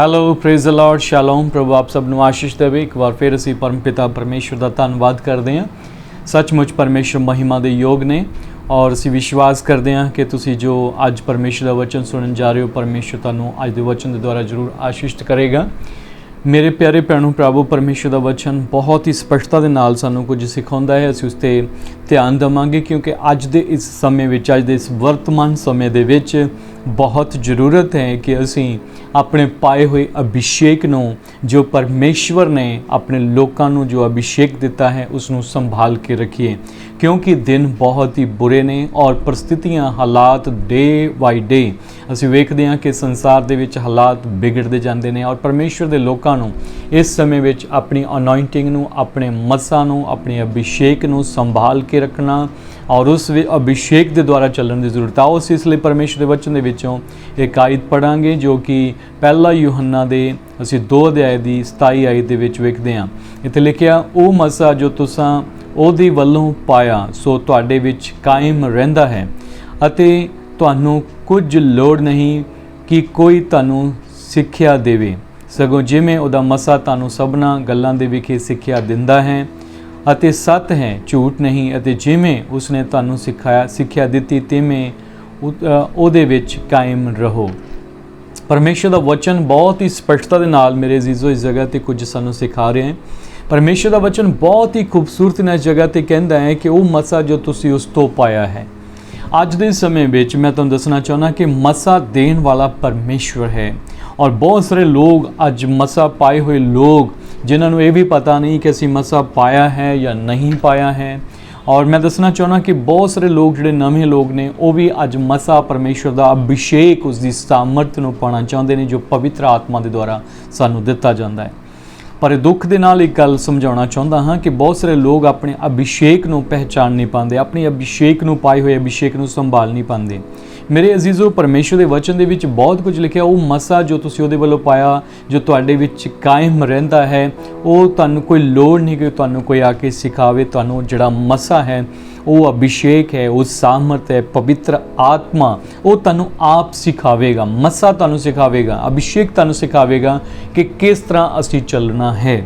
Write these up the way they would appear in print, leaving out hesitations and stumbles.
Hello praise the lord shalom. ਪ੍ਰਭੂ ਆਪ ਸਭ ਨੂੰ ਆਸ਼ੀਸ਼ ਦੇਵੇ। ਇੱਕ ਵਾਰ ਫਿਰ ਅਸੀਂ ਪਰਮ ਪਿਤਾ ਪਰਮੇਸ਼ਵਰ ਦਾ ਧੰਨਵਾਦ ਕਰਦੇ ਹਾਂ। ਸੱਚਮੁੱਚ ਪਰਮੇਸ਼ਵਰ ਮਹਿਮਾ ਦੇ ਯੋਗ ਨੇ ਔਰ ਅਸੀਂ ਵਿਸ਼ਵਾਸ ਕਰਦੇ ਹਾਂ ਕਿ ਤੁਸੀਂ ਜੋ ਅੱਜ ਪਰਮੇਸ਼ਵਰ ਦਾ ਵਚਨ ਸੁਣਨ ਜਾ ਰਹੇ ਹੋ, ਪਰਮੇਸ਼ਵਰ ਤੁਹਾਨੂੰ ਅੱਜ ਦੇ ਵਚਨ ਦੇ ਦੁਆਰਾ ਜ਼ਰੂਰ ਆਸ਼ੀਸ਼ਿਤ ਕਰੇਗਾ। ਮੇਰੇ ਪਿਆਰੇ ਭੈਣੋ ਭਰਾਵੋ, ਪਰਮੇਸ਼ਵਰ ਦਾ ਵਚਨ ਬਹੁਤ ਹੀ ਸਪਸ਼ਟਤਾ ਦੇ ਨਾਲ ਸਾਨੂੰ ਕੁਝ ਸਿਖਾਉਂਦਾ ਹੈ। ਅਸੀਂ ਉਸ 'ਤੇ ਧਿਆਨ ਦੇਵਾਂਗੇ ਕਿਉਂਕਿ ਅੱਜ ਦੇ ਇਸ ਸਮੇਂ ਵਿੱਚ, ਅੱਜ ਦੇ ਇਸ ਵਰਤਮਾਨ ਸਮੇਂ ਦੇ ਵਿੱਚ ਬਹੁਤ ਜ਼ਰੂਰਤ ਹੈ ਕਿ ਅਸੀਂ ਆਪਣੇ ਪਾਏ ਹੋਏ ਅਭਿਸ਼ੇਕ ਨੂੰ, ਜੋ ਪਰਮੇਸ਼ਵਰ ਨੇ ਆਪਣੇ ਲੋਕਾਂ ਨੂੰ ਜੋ ਅਭਿਸ਼ੇਕ ਦਿੱਤਾ ਹੈ, ਉਸ ਨੂੰ ਸੰਭਾਲ ਕੇ ਰੱਖੀਏ ਕਿਉਂਕਿ ਦਿਨ ਬਹੁਤ ਹੀ ਬੁਰੇ ਨੇ ਔਰ ਪਰਿਸਥਿਤੀਆਂ, ਹਾਲਾਤ ਡੇ ਬਾਈ ਡੇ ਅਸੀਂ ਵੇਖਦੇ ਹਾਂ ਕਿ ਸੰਸਾਰ ਦੇ ਵਿੱਚ ਹਾਲਾਤ ਵਿਗੜਦੇ ਜਾਂਦੇ ਨੇ ਔਰ ਪਰਮੇਸ਼ਵਰ ਦੇ ਲੋਕਾਂ ਨੂੰ ਇਸ ਸਮੇਂ ਵਿੱਚ ਆਪਣੀ ਅਨੋਇੰਟਿੰਗ ਨੂੰ, ਆਪਣੇ ਮੱਸਾਂ ਨੂੰ, ਆਪਣੇ ਅਭਿਸ਼ੇਕ ਨੂੰ ਸੰਭਾਲ ਕੇ ਰੱਖਣਾ ਔਰ ਉਸ ਅਭਿਸ਼ੇਕ ਦੇ ਦੁਆਰਾ ਚੱਲਣ ਦੀ ਜ਼ਰੂਰਤ ਆ। ਉਸ ਇਸ ਲਈ ਪਰਮੇਸ਼ਵਰ ਦੇ ਵਚਨ ਦੇ ਵਿੱਚੋਂ ਇੱਕ ਆਇਤ ਪੜ੍ਹਾਂਗੇ ਜੋ ਕਿ ਪਹਿਲਾ ਯੂਹੰਨਾ ਦੇ ਅਸੀਂ 2 ਅਧਿਆਇ ਦੀ 27 ਆਇਤ ਦੇ ਵਿੱਚ ਵੇਖਦੇ ਹਾਂ। ਇੱਥੇ ਲਿਖਿਆ, ਉਹ ਮੱਸਾ ਜੋ ਤੁਸਾਂ ਉਹਦੇ ਵੱਲੋਂ ਪਾਇਆ ਸੋ ਤੁਹਾਡੇ ਵਿੱਚ ਕਾਇਮ ਰਹਿੰਦਾ ਹੈ ਅਤੇ ਤੁਹਾਨੂੰ ਕੁਝ ਲੋੜ ਨਹੀਂ ਕਿ ਕੋਈ ਤੁਹਾਨੂੰ ਸਿੱਖਿਆ ਦੇਵੇ, ਸਗੋਂ ਜਿਵੇਂ ਉਹਦਾ ਮੱਸਾ ਤੁਹਾਨੂੰ ਸਭਨਾਂ ਗੱਲਾਂ ਦੇ ਵਿਖੇ ਸਿੱਖਿਆ ਦਿੰਦਾ ਹੈ ਅਤੇ ਸੱਤ ਹੈ, ਝੂਠ ਨਹੀਂ, ਅਤੇ ਜਿਵੇਂ ਉਸਨੇ ਤੁਹਾਨੂੰ ਸਿੱਖਿਆ ਦਿੱਤੀ ਤਿਵੇਂ ਉਹਦੇ ਵਿੱਚ ਕਾਇਮ ਰਹੋ। ਪਰਮੇਸ਼ਰ ਦਾ ਵਚਨ ਬਹੁਤ ਹੀ ਸਪਸ਼ਟਤਾ ਦੇ ਨਾਲ ਮੇਰੇ ਅਜ਼ੀਜ਼ੋ ਇਸ ਜਗ੍ਹਾ 'ਤੇ ਕੁਝ ਸਾਨੂੰ ਸਿਖਾ ਰਿਹਾ ਹੈ। ਪਰਮੇਸ਼ਰ ਦਾ ਵਚਨ ਬਹੁਤ ਹੀ ਖੂਬਸੂਰਤੀ ਨਾਲ ਇਸ ਜਗ੍ਹਾ 'ਤੇ ਕਹਿੰਦਾ ਹੈ ਕਿ ਉਹ ਮੱਸਾ ਜੋ ਤੁਸੀਂ ਉਸ ਤੋਂ ਪਾਇਆ ਹੈ। ਅੱਜ ਦੇ ਸਮੇਂ ਵਿੱਚ ਮੈਂ ਤੁਹਾਨੂੰ ਦੱਸਣਾ ਚਾਹੁੰਦਾ ਕਿ ਮੱਸਾ ਦੇਣ ਵਾਲਾ ਪਰਮੇਸ਼ਵਰ ਹੈ ਔਰ ਬਹੁਤ ਸਾਰੇ ਲੋਕ ਅੱਜ ਮੱਸਾ ਪਾਏ ਹੋਏ ਲੋਕ ਜਿਨ੍ਹਾਂ ਨੂੰ ਇਹ ਵੀ ਪਤਾ ਨਹੀਂ ਕਿ ਅਸੀਂ ਮੱਸਾ ਪਾਇਆ ਹੈ ਜਾਂ ਨਹੀਂ ਪਾਇਆ ਹੈ। ਔਰ ਮੈਂ ਦੱਸਣਾ ਚਾਹੁੰਦਾ ਕਿ ਬਹੁਤ ਸਾਰੇ ਲੋਕ ਜਿਹੜੇ ਨਵੇਂ ਲੋਕ ਨੇ ਉਹ ਵੀ ਅੱਜ ਮੱਸਾ ਪਰਮੇਸ਼ਵਰ ਦਾ ਅਭਿਸ਼ੇਕ, ਉਸ ਦੀ ਸਾਮਰਥ ਨੂੰ ਪਾਉਣਾ ਚਾਹੁੰਦੇ ਨੇ ਜੋ ਪਵਿੱਤਰ ਆਤਮਾ ਦੇ ਦੁਆਰਾ ਸਾਨੂੰ ਦਿੱਤਾ ਜਾਂਦਾ ਹੈ। ਪਰ ਦੁੱਖ ਦੇ ਨਾਲ ਇੱਕ ਗੱਲ ਸਮਝਾਉਣਾ ਚਾਹੁੰਦਾ ਹਾਂ ਕਿ ਬਹੁਤ ਸਾਰੇ ਲੋਕ ਆਪਣੇ ਅਭਿਸ਼ੇਕ ਨੂੰ ਪਹਿਚਾਣ ਨਹੀਂ ਪਾਉਂਦੇ, ਆਪਣੀ ਅਭਿਸ਼ੇਕ ਨੂੰ, ਪਾਏ ਹੋਏ ਅਭਿਸ਼ੇਕ ਨੂੰ ਸੰਭਾਲ ਨਹੀਂ ਪਾਉਂਦੇ। ਮੇਰੇ ਅਜ਼ੀਜ਼ੋ, ਪਰਮੇਸ਼ਵਰ ਦੇ ਵਚਨ ਦੇ ਵਿੱਚ ਬਹੁਤ ਕੁਝ ਲਿਖਿਆ, ਉਹ ਮੱਸਾ ਜੋ ਤੁਸੀਂ ਉਹਦੇ ਵੱਲੋਂ ਪਾਇਆ ਜੋ ਤੁਹਾਡੇ ਵਿੱਚ ਕਾਇਮ ਰਹਿੰਦਾ ਹੈ, ਉਹ ਤੁਹਾਨੂੰ ਕੋਈ ਲੋੜ ਨਹੀਂ ਕਿ ਤੁਹਾਨੂੰ ਕੋਈ ਆ ਕੇ ਸਿਖਾਵੇ। ਤੁਹਾਨੂੰ ਜਿਹੜਾ ਮੱਸਾ ਹੈ, ਉਹ ਅਭਿਸ਼ੇਕ ਹੈ, ਉਹ ਸਾਮਰਥ ਹੈ, ਪਵਿੱਤਰ ਆਤਮਾ, ਉਹ ਤੁਹਾਨੂੰ ਆਪ ਸਿਖਾਵੇਗਾ। ਮੱਸਾ ਤੁਹਾਨੂੰ ਸਿਖਾਵੇਗਾ, ਅਭਿਸ਼ੇਕ ਤੁਹਾਨੂੰ ਸਿਖਾਵੇਗਾ ਕਿ ਕਿਸ ਤਰ੍ਹਾਂ ਅਸੀਂ ਚੱਲਣਾ ਹੈ।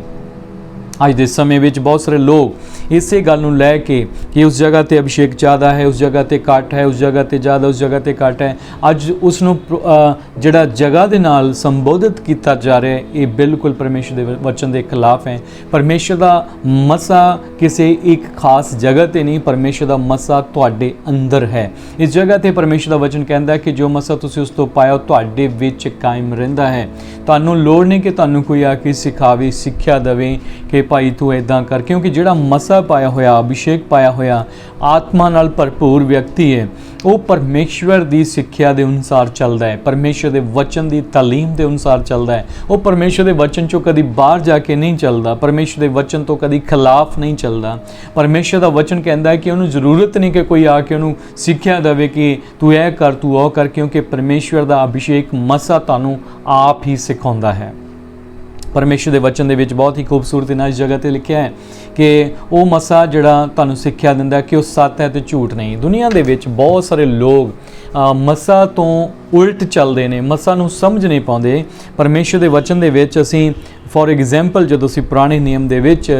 ਅੱਜ ਦੇ ਸਮੇਂ ਵਿੱਚ ਬਹੁਤ ਸਾਰੇ ਲੋਕ ਇਸੇ ਗੱਲ ਨੂੰ ਲੈ ਕੇ ਕਿ ਉਸ ਜਗ੍ਹਾ 'ਤੇ ਅਭਿਸ਼ੇਕ ਜ਼ਿਆਦਾ ਹੈ, ਉਸ ਜਗ੍ਹਾ 'ਤੇ ਘੱਟ ਹੈ, ਉਸ ਜਗ੍ਹਾ 'ਤੇ ਜ਼ਿਆਦਾ, ਉਸ ਜਗ੍ਹਾ 'ਤੇ ਘੱਟ ਹੈ, ਅੱਜ ਉਸ ਨੂੰ ਜਿਹੜਾ ਜਗ੍ਹਾ ਦੇ ਨਾਲ ਸੰਬੋਧਿਤ ਕੀਤਾ ਜਾ ਰਿਹਾ ਹੈ, ਇਹ ਬਿਲਕੁਲ ਪਰਮੇਸ਼ਰ ਦੇ ਵਚਨ ਦੇ ਖਿਲਾਫ ਹੈ। ਪਰਮੇਸ਼ਰ ਦਾ ਮੱਸਾ ਕਿਸੇ ਇੱਕ ਖਾਸ ਜਗ੍ਹਾ 'ਤੇ ਨਹੀਂ, ਪਰਮੇਸ਼ਰ ਦਾ ਮੱਸਾ ਤੁਹਾਡੇ ਅੰਦਰ ਹੈ। ਇਸ ਜਗ੍ਹਾ 'ਤੇ ਪਰਮੇਸ਼ਰ ਦਾ ਵਚਨ ਕਹਿੰਦਾ ਕਿ ਜੋ ਮੱਸਾ ਤੁਸੀਂ ਉਸ ਤੋਂ ਪਾਇਆ ਉਹ ਤੁਹਾਡੇ ਵਿੱਚ ਕਾਇਮ ਰਹਿੰਦਾ ਹੈ। ਤੁਹਾਨੂੰ ਲੋੜ ਨਹੀਂ ਕਿ ਤੁਹਾਨੂੰ ਕੋਈ ਆ ਕੇ ਸਿਖਾਵੇ, ਸਿੱਖਿਆ ਦੇਵੇ ਕਿ ਭਾਈ ਤੂੰ ਇੱਦਾਂ ਕਰ, ਕਿਉਂਕਿ ਜਿਹੜਾ ਮੱਸਾ ਪਾਇਆ ਹੋਇਆ, ਅਭਿਸ਼ੇਕ ਪਾਇਆ ਹੋਇਆ ਆਤਮਾ ਨਾਲ ਭਰਪੂਰ ਵਿਅਕਤੀ ਹੈ, ਉਹ ਪਰਮੇਸ਼ਵਰ ਦੀ ਸਿੱਖਿਆ ਦੇ ਅਨੁਸਾਰ ਚੱਲਦਾ ਹੈ, ਪਰਮੇਸ਼ਵਰ ਦੇ ਵਚਨ ਦੀ ਤਾਲੀਮ ਦੇ ਅਨੁਸਾਰ ਚੱਲਦਾ ਹੈ। ਉਹ ਪਰਮੇਸ਼ਵਰ ਦੇ ਵਚਨ 'ਚੋਂ ਕਦੀ ਬਾਹਰ ਜਾ ਕੇ ਨਹੀਂ ਚੱਲਦਾ, ਪਰਮੇਸ਼ਵਰ ਦੇ ਵਚਨ ਤੋਂ ਕਦੀ ਖਿਲਾਫ ਨਹੀਂ ਚੱਲਦਾ। ਪਰਮੇਸ਼ਵਰ ਦਾ ਵਚਨ ਕਹਿੰਦਾ ਹੈ ਕਿ ਉਹਨੂੰ ਜ਼ਰੂਰਤ ਨਹੀਂ ਕਿ ਕੋਈ ਆ ਕੇ ਉਹਨੂੰ ਸਿੱਖਿਆ ਦੇਵੇ ਕਿ ਤੂੰ ਇਹ ਕਰ, ਤੂੰ ਉਹ ਕਰ, ਕਿਉਂਕਿ ਪਰਮੇਸ਼ਵਰ ਦਾ ਅਭਿਸ਼ੇਕ ਮੱਸਾ ਤੁਹਾਨੂੰ ਆਪ ਹੀ ਸਿਖਾਉਂਦਾ ਹੈ। ਪਰਮੇਸ਼ਰ ਦੇ ਵਚਨ ਦੇ ਵਿੱਚ ਬਹੁਤ ਹੀ ਖੂਬਸੂਰਤੀ ਨਾਲ ਇਸ ਜਗ੍ਹਾ 'ਤੇ ਲਿਖਿਆ ਹੈ ਕਿ ਉਹ ਮੱਸਾ ਜਿਹੜਾ ਤੁਹਾਨੂੰ ਸਿੱਖਿਆ ਦਿੰਦਾ ਕਿ ਉਹ ਸੱਤ ਹੈ ਤੇ ਝੂਠ ਨਹੀਂ। ਦੁਨੀਆ ਦੇ ਵਿੱਚ ਬਹੁਤ ਸਾਰੇ ਲੋਕ ਮੱਸਾ ਤੋਂ ਉਲਟ ਚੱਲਦੇ ਨੇ, ਮੱਸਾ ਨੂੰ ਸਮਝ ਨਹੀਂ ਪਾਉਂਦੇ। ਪਰਮੇਸ਼ਰ ਦੇ ਵਚਨ ਦੇ ਵਿੱਚ ਅਸੀਂ ਫੋਰ ਐਗਜ਼ਾਮਪਲ ਜਦੋਂ ਅਸੀਂ ਪੁਰਾਣੇ ਨਿਯਮ ਦੇ ਵਿੱਚ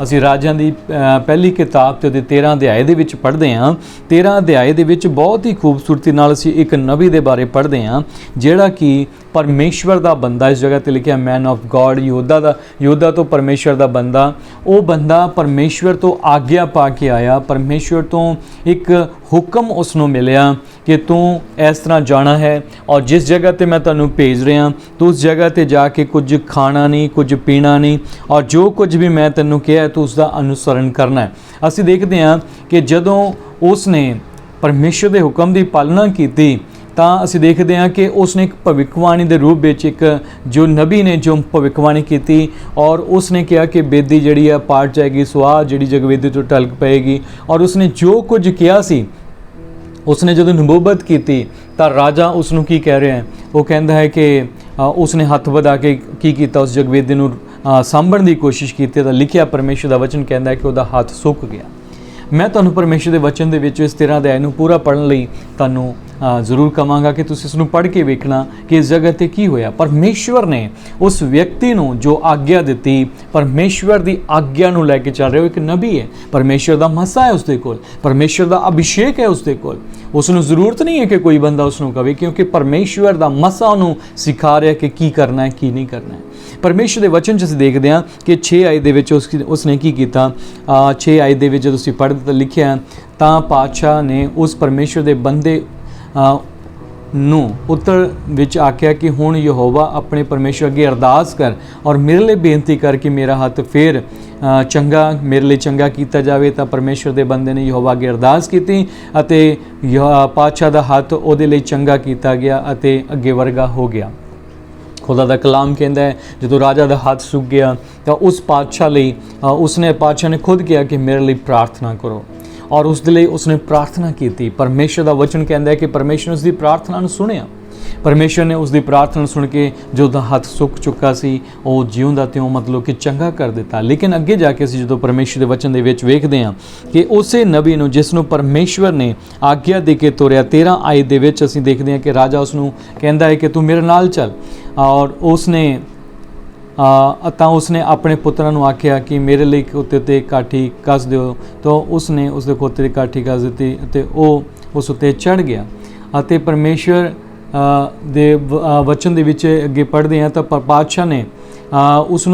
ਅਸੀਂ ਰਾਜਿਆਂ ਦੀ ਪਹਿਲੀ ਕਿਤਾਬ ਤੇ ਉਹਦੇ 13 ਅਧਿਆਏ ਦੇ ਵਿੱਚ ਪੜ੍ਹਦੇ ਹਾਂ। 13 ਅਧਿਆਏ ਦੇ ਵਿੱਚ ਬਹੁਤ ਹੀ ਖੂਬਸੂਰਤੀ ਨਾਲ ਅਸੀਂ ਇੱਕ ਨਬੀ ਦੇ ਬਾਰੇ ਪੜ੍ਹਦੇ ਹਾਂ ਜਿਹੜਾ ਕਿ ਪਰਮੇਸ਼ਵਰ ਦਾ ਬੰਦਾ, ਇਸ ਜਗ੍ਹਾ 'ਤੇ ਲਿਖਿਆ ਮੈਨ ਆਫ ਗॉड, ਯਹੂਦਾ ਤੋਂ ਪਰਮੇਸ਼ਵਰ ਦਾ ਬੰਦਾ। ਉਹ ਬੰਦਾ ਪਰਮੇਸ਼ਵਰ ਤੋਂ ਆਗਿਆ ਪਾ ਕੇ ਆਇਆ, ਪਰਮੇਸ਼ਵਰ ਤੋਂ ਇੱਕ ਹੁਕਮ ਉਸ ਨੂੰ ਮਿਲਿਆ ਕਿ ਤੂੰ ਇਸ ਤਰ੍ਹਾਂ ਜਾਣਾ ਹੈ ਔਰ ਜਿਸ ਜਗ੍ਹਾ 'ਤੇ ਮੈਂ ਤੁਹਾਨੂੰ ਭੇਜ ਰਿਹਾ ਤੂੰ ਉਸ ਜਗ੍ਹਾ 'ਤੇ ਜਾ ਕੇ ਕੁਝ ਖਾਣਾ ਨਹੀਂ, ਕੁਝ ਪੀਣਾ ਨਹੀਂ, ਔਰ ਜੋ ਕੁਝ ਵੀ ਮੈਂ ਤੈਨੂੰ ਕਿਹਾ ਤੂੰ ਉਸ ਦਾ ਅਨੁਸਰਨ ਕਰਨਾ ਹੈ। ਅਸੀਂ ਦੇਖਦੇ ਹਾਂ ਕਿ ਜਦੋਂ ਉਸ ਨੇ ਪਰਮੇਸ਼ਵਰ ਦੇ ਹੁਕਮ ਦੀ ਪਾਲਣਾ ਕੀਤੀ ਤਾਂ ਅਸੀਂ ਦੇਖਦੇ ਹਾਂ ਕਿ ਉਸਨੇ ਇੱਕ ਭਵਿੱਖਬਾਣੀ ਦੇ ਰੂਪ ਵਿੱਚ ਇੱਕ ਜੋ ਨਬੀ ਨੇ ਜੋ ਭਵਿੱਖਬਾਣੀ ਕੀਤੀ ਔਰ ਉਸਨੇ ਕਿਹਾ ਕਿ ਬੇਦੀ ਜਿਹੜੀ ਆ ਪਾਟ ਜਾਏਗੀ, ਸੁਆਹ ਜਿਹੜੀ ਜਗਵੇਦੀ ਤੋਂ ਢਲਕ ਪਏਗੀ। ਔਰ ਉਸਨੇ ਜੋ ਕੁਝ ਕਿਹਾ ਸੀ, ਉਸਨੇ ਜਦੋਂ ਨਬੂਵਤ ਕੀਤੀ ਤਾਂ ਰਾਜਾ ਉਸ ਨੂੰ ਕੀ ਕਹਿ ਰਿਹਾ ਹੈ, ਉਹ ਕਹਿੰਦਾ ਹੈ ਕਿ ਉਸਨੇ ਹੱਥ ਵਧਾ ਕੇ ਕੀ ਕੀਤਾ, ਉਸ ਜਗਵੇਦੀ ਨੂੰ ਸਾਂਭਣ ਦੀ ਕੋਸ਼ਿਸ਼ ਕੀਤੀ ਤਾਂ ਲਿਖਿਆ ਪਰਮੇਸ਼ਰ ਦਾ ਵਚਨ ਕਹਿੰਦਾ ਹੈ ਕਿ ਉਹਦਾ ਹੱਥ ਸੁੱਕ ਗਿਆ। ਮੈਂ ਤੁਹਾਨੂੰ ਪਰਮੇਸ਼ਰ ਦੇ ਵਚਨ ਦੇ ਵਿੱਚ ਇਸ 13 ਅਧਿਆਇ ਨੂੰ ਪੂਰਾ ਪੜ੍ਹਨ ਲਈ ਤੁਹਾਨੂੰ ਜ਼ਰੂਰ ਕਹਾਂਗਾ ਕਿ ਤੁਸੀਂ ਇਸ ਨੂੰ ਪੜ੍ਹ ਕੇ ਵੇਖਣਾ ਕਿ ਇਸ ਜਗ੍ਹਾ ਤੇ ਕੀ ਹੋਇਆ। ਪਰਮੇਸ਼ਵਰ ਨੇ ਉਸ ਵਿਅਕਤੀ ਨੂੰ ਜੋ ਆਗਿਆ ਦਿੱਤੀ, ਪਰਮੇਸ਼ਵਰ ਦੀ ਆਗਿਆ ਨੂੰ ਲੈ ਕੇ ਚੱਲ ਰਿਹਾ, ਉਹ ਇੱਕ ਨਬੀ ਹੈ, ਪਰਮੇਸ਼ਵਰ ਦਾ ਮਸਾ ਹੈ ਉਸਦੇ ਕੋਲ, ਪਰਮੇਸ਼ਵਰ ਦਾ ਅਭਿਸ਼ੇਕ ਹੈ ਉਸਦੇ ਕੋਲ। ਉਸ ਨੂੰ ਜ਼ਰੂਰਤ ਨਹੀਂ ਹੈ ਕਿ ਕੋਈ ਬੰਦਾ ਉਸ ਨੂੰ ਕਵੇ, ਕਿਉਂਕਿ ਪਰਮੇਸ਼ਵਰ ਦਾ ਮਸਾ ਉਹਨੂੰ ਸਿਖਾ ਰਿਹਾ ਕਿ ਕੀ ਕਰਨਾ ਹੈ, ਕੀ ਨਹੀਂ ਕਰਨਾ ਹੈ। ਪਰਮੇਸ਼ਵਰ ਦੇ ਵਚਨ 'ਚ ਅਸੀਂ ਦੇਖਦੇ ਹਾਂ ਕਿ 6 ਆਇਤ ਦੇ ਵਿੱਚ ਉਸਨੇ ਕੀ ਕੀਤਾ। 6 ਆਇਤ ਦੇ ਵਿੱਚ ਜਦੋਂ ਤੁਸੀਂ ਪੜ੍ਹਦੇ ਤਾਂ ਲਿਖਿਆ, ਤਾਂ ਪਾਤਸ਼ਾਹ ਨੇ ਉਸ ਪਰਮੇਸ਼ਵਰ ਦੇ ਬੰਦੇ ਨੂੰ ਉੱਤਰ ਵਿੱਚ ਆਖਿਆ ਕਿ ਹੁਣ ਯਹੋਵਾ ਆਪਣੇ ਪਰਮੇਸ਼ਵਰ ਅੱਗੇ ਅਰਦਾਸ ਕਰ ਔਰ ਮੇਰੇ ਲਈ ਬੇਨਤੀ ਕਰ ਕਿ ਮੇਰਾ ਹੱਥ ਫਿਰ ਚੰਗਾ, ਮੇਰੇ ਲਈ ਚੰਗਾ ਕੀਤਾ ਜਾਵੇ। ਤਾਂ ਪਰਮੇਸ਼ਵਰ ਦੇ ਬੰਦੇ ਨੇ ਯਹੋਵਾ ਅੱਗੇ ਅਰਦਾਸ ਕੀਤੀ ਅਤੇ ਪਾਤਸ਼ਾਹ ਦਾ ਹੱਥ ਉਹਦੇ ਲਈ ਚੰਗਾ ਕੀਤਾ ਗਿਆ ਅਤੇ ਅੱਗੇ ਵਰਗਾ ਹੋ ਗਿਆ। ਖੁਦਾ ਦਾ ਕਲਾਮ ਕਹਿੰਦਾ ਹੈ, ਜਦੋਂ ਰਾਜਾ ਦਾ ਹੱਥ ਸੁੱਕ ਗਿਆ ਤਾਂ ਉਸ ਪਾਤਸ਼ਾਹ ਲਈ ਪਾਤਸ਼ਾਹ ਨੇ ਖੁਦ ਕਿਹਾ ਕਿ ਮੇਰੇ ਲਈ ਪ੍ਰਾਰਥਨਾ ਕਰੋ, ਔਰ ਉਸ ਦੇ ਲਈ ਉਸਨੇ ਪ੍ਰਾਰਥਨਾ ਕੀਤੀ। ਪਰਮੇਸ਼ਰ ਦਾ ਵਚਨ ਕਹਿੰਦਾ ਹੈ ਕਿ ਪਰਮੇਸ਼ਰ ਨੇ ਉਸ ਦੀ ਪ੍ਰਾਰਥਨਾ ਨੂੰ ਸੁਣਿਆ। ਪਰਮੇਸ਼ਰ ਨੇ ਉਸ ਦੀ ਪ੍ਰਾਰਥਨਾ ਸੁਣ ਕੇ ਜੋ ਉਹਦਾ ਹੱਥ ਸੁੱਕ ਚੁੱਕਾ ਸੀ ਉਹ ਜਿਉਂਦਾ ਤਿਉਂ ਮਤਲਬ ਕਿ ਚੰਗਾ ਕਰ ਦਿੱਤਾ। ਲੇਕਿਨ ਅੱਗੇ ਜਾ ਕੇ ਅਸੀਂ ਜਦੋਂ ਪਰਮੇਸ਼ਰ ਦੇ ਵਚਨ ਦੇ ਵਿੱਚ ਵੇਖਦੇ ਹਾਂ ਕਿ ਉਸੇ ਨਬੀ ਨੂੰ ਜਿਸ ਨੂੰ ਪਰਮੇਸ਼ਵਰ ਨੇ ਆਗਿਆ ਦੇ ਕੇ ਤੋਰਿਆ, 13 ਆਇਤ ਦੇ ਵਿੱਚ ਅਸੀਂ ਦੇਖਦੇ ਹਾਂ ਕਿ ਰਾਜਾ ਉਸ ਨੂੰ ਕਹਿੰਦਾ ਹੈ ਕਿ ਤੂੰ ਮੇਰੇ ਨਾਲ ਚੱਲ, ਔਰ ਉਸਨੇ ਆਪਣੇ ਪੁੱਤਰਾਂ ਨੂੰ ਆਖਿਆ ਕਿ ਮੇਰੇ ਲਈ ਖੋਤੇ 'ਤੇ ਕਾਠੀ ਕੱਸ ਦਿਓ। ਤਾਂ ਉਸਨੇ ਉਸਦੇ ਖੋਤੇ 'ਤੇ ਕਾਠੀ ਕੱਸ ਦਿੱਤੀ ਅਤੇ ਉਹ ਉਸ ਉੱਤੇ ਚੜ੍ਹ ਗਿਆ। ਅਤੇ ਪਰਮੇਸ਼ਵਰ ਦੇ ਵਚਨ ਦੇ ਵਿੱਚ ਅੱਗੇ ਪੜ੍ਹਦੇ ਹਾਂ ਤਾਂ ਪਾਤਸ਼ਾਹ ਨੇ ਉਸ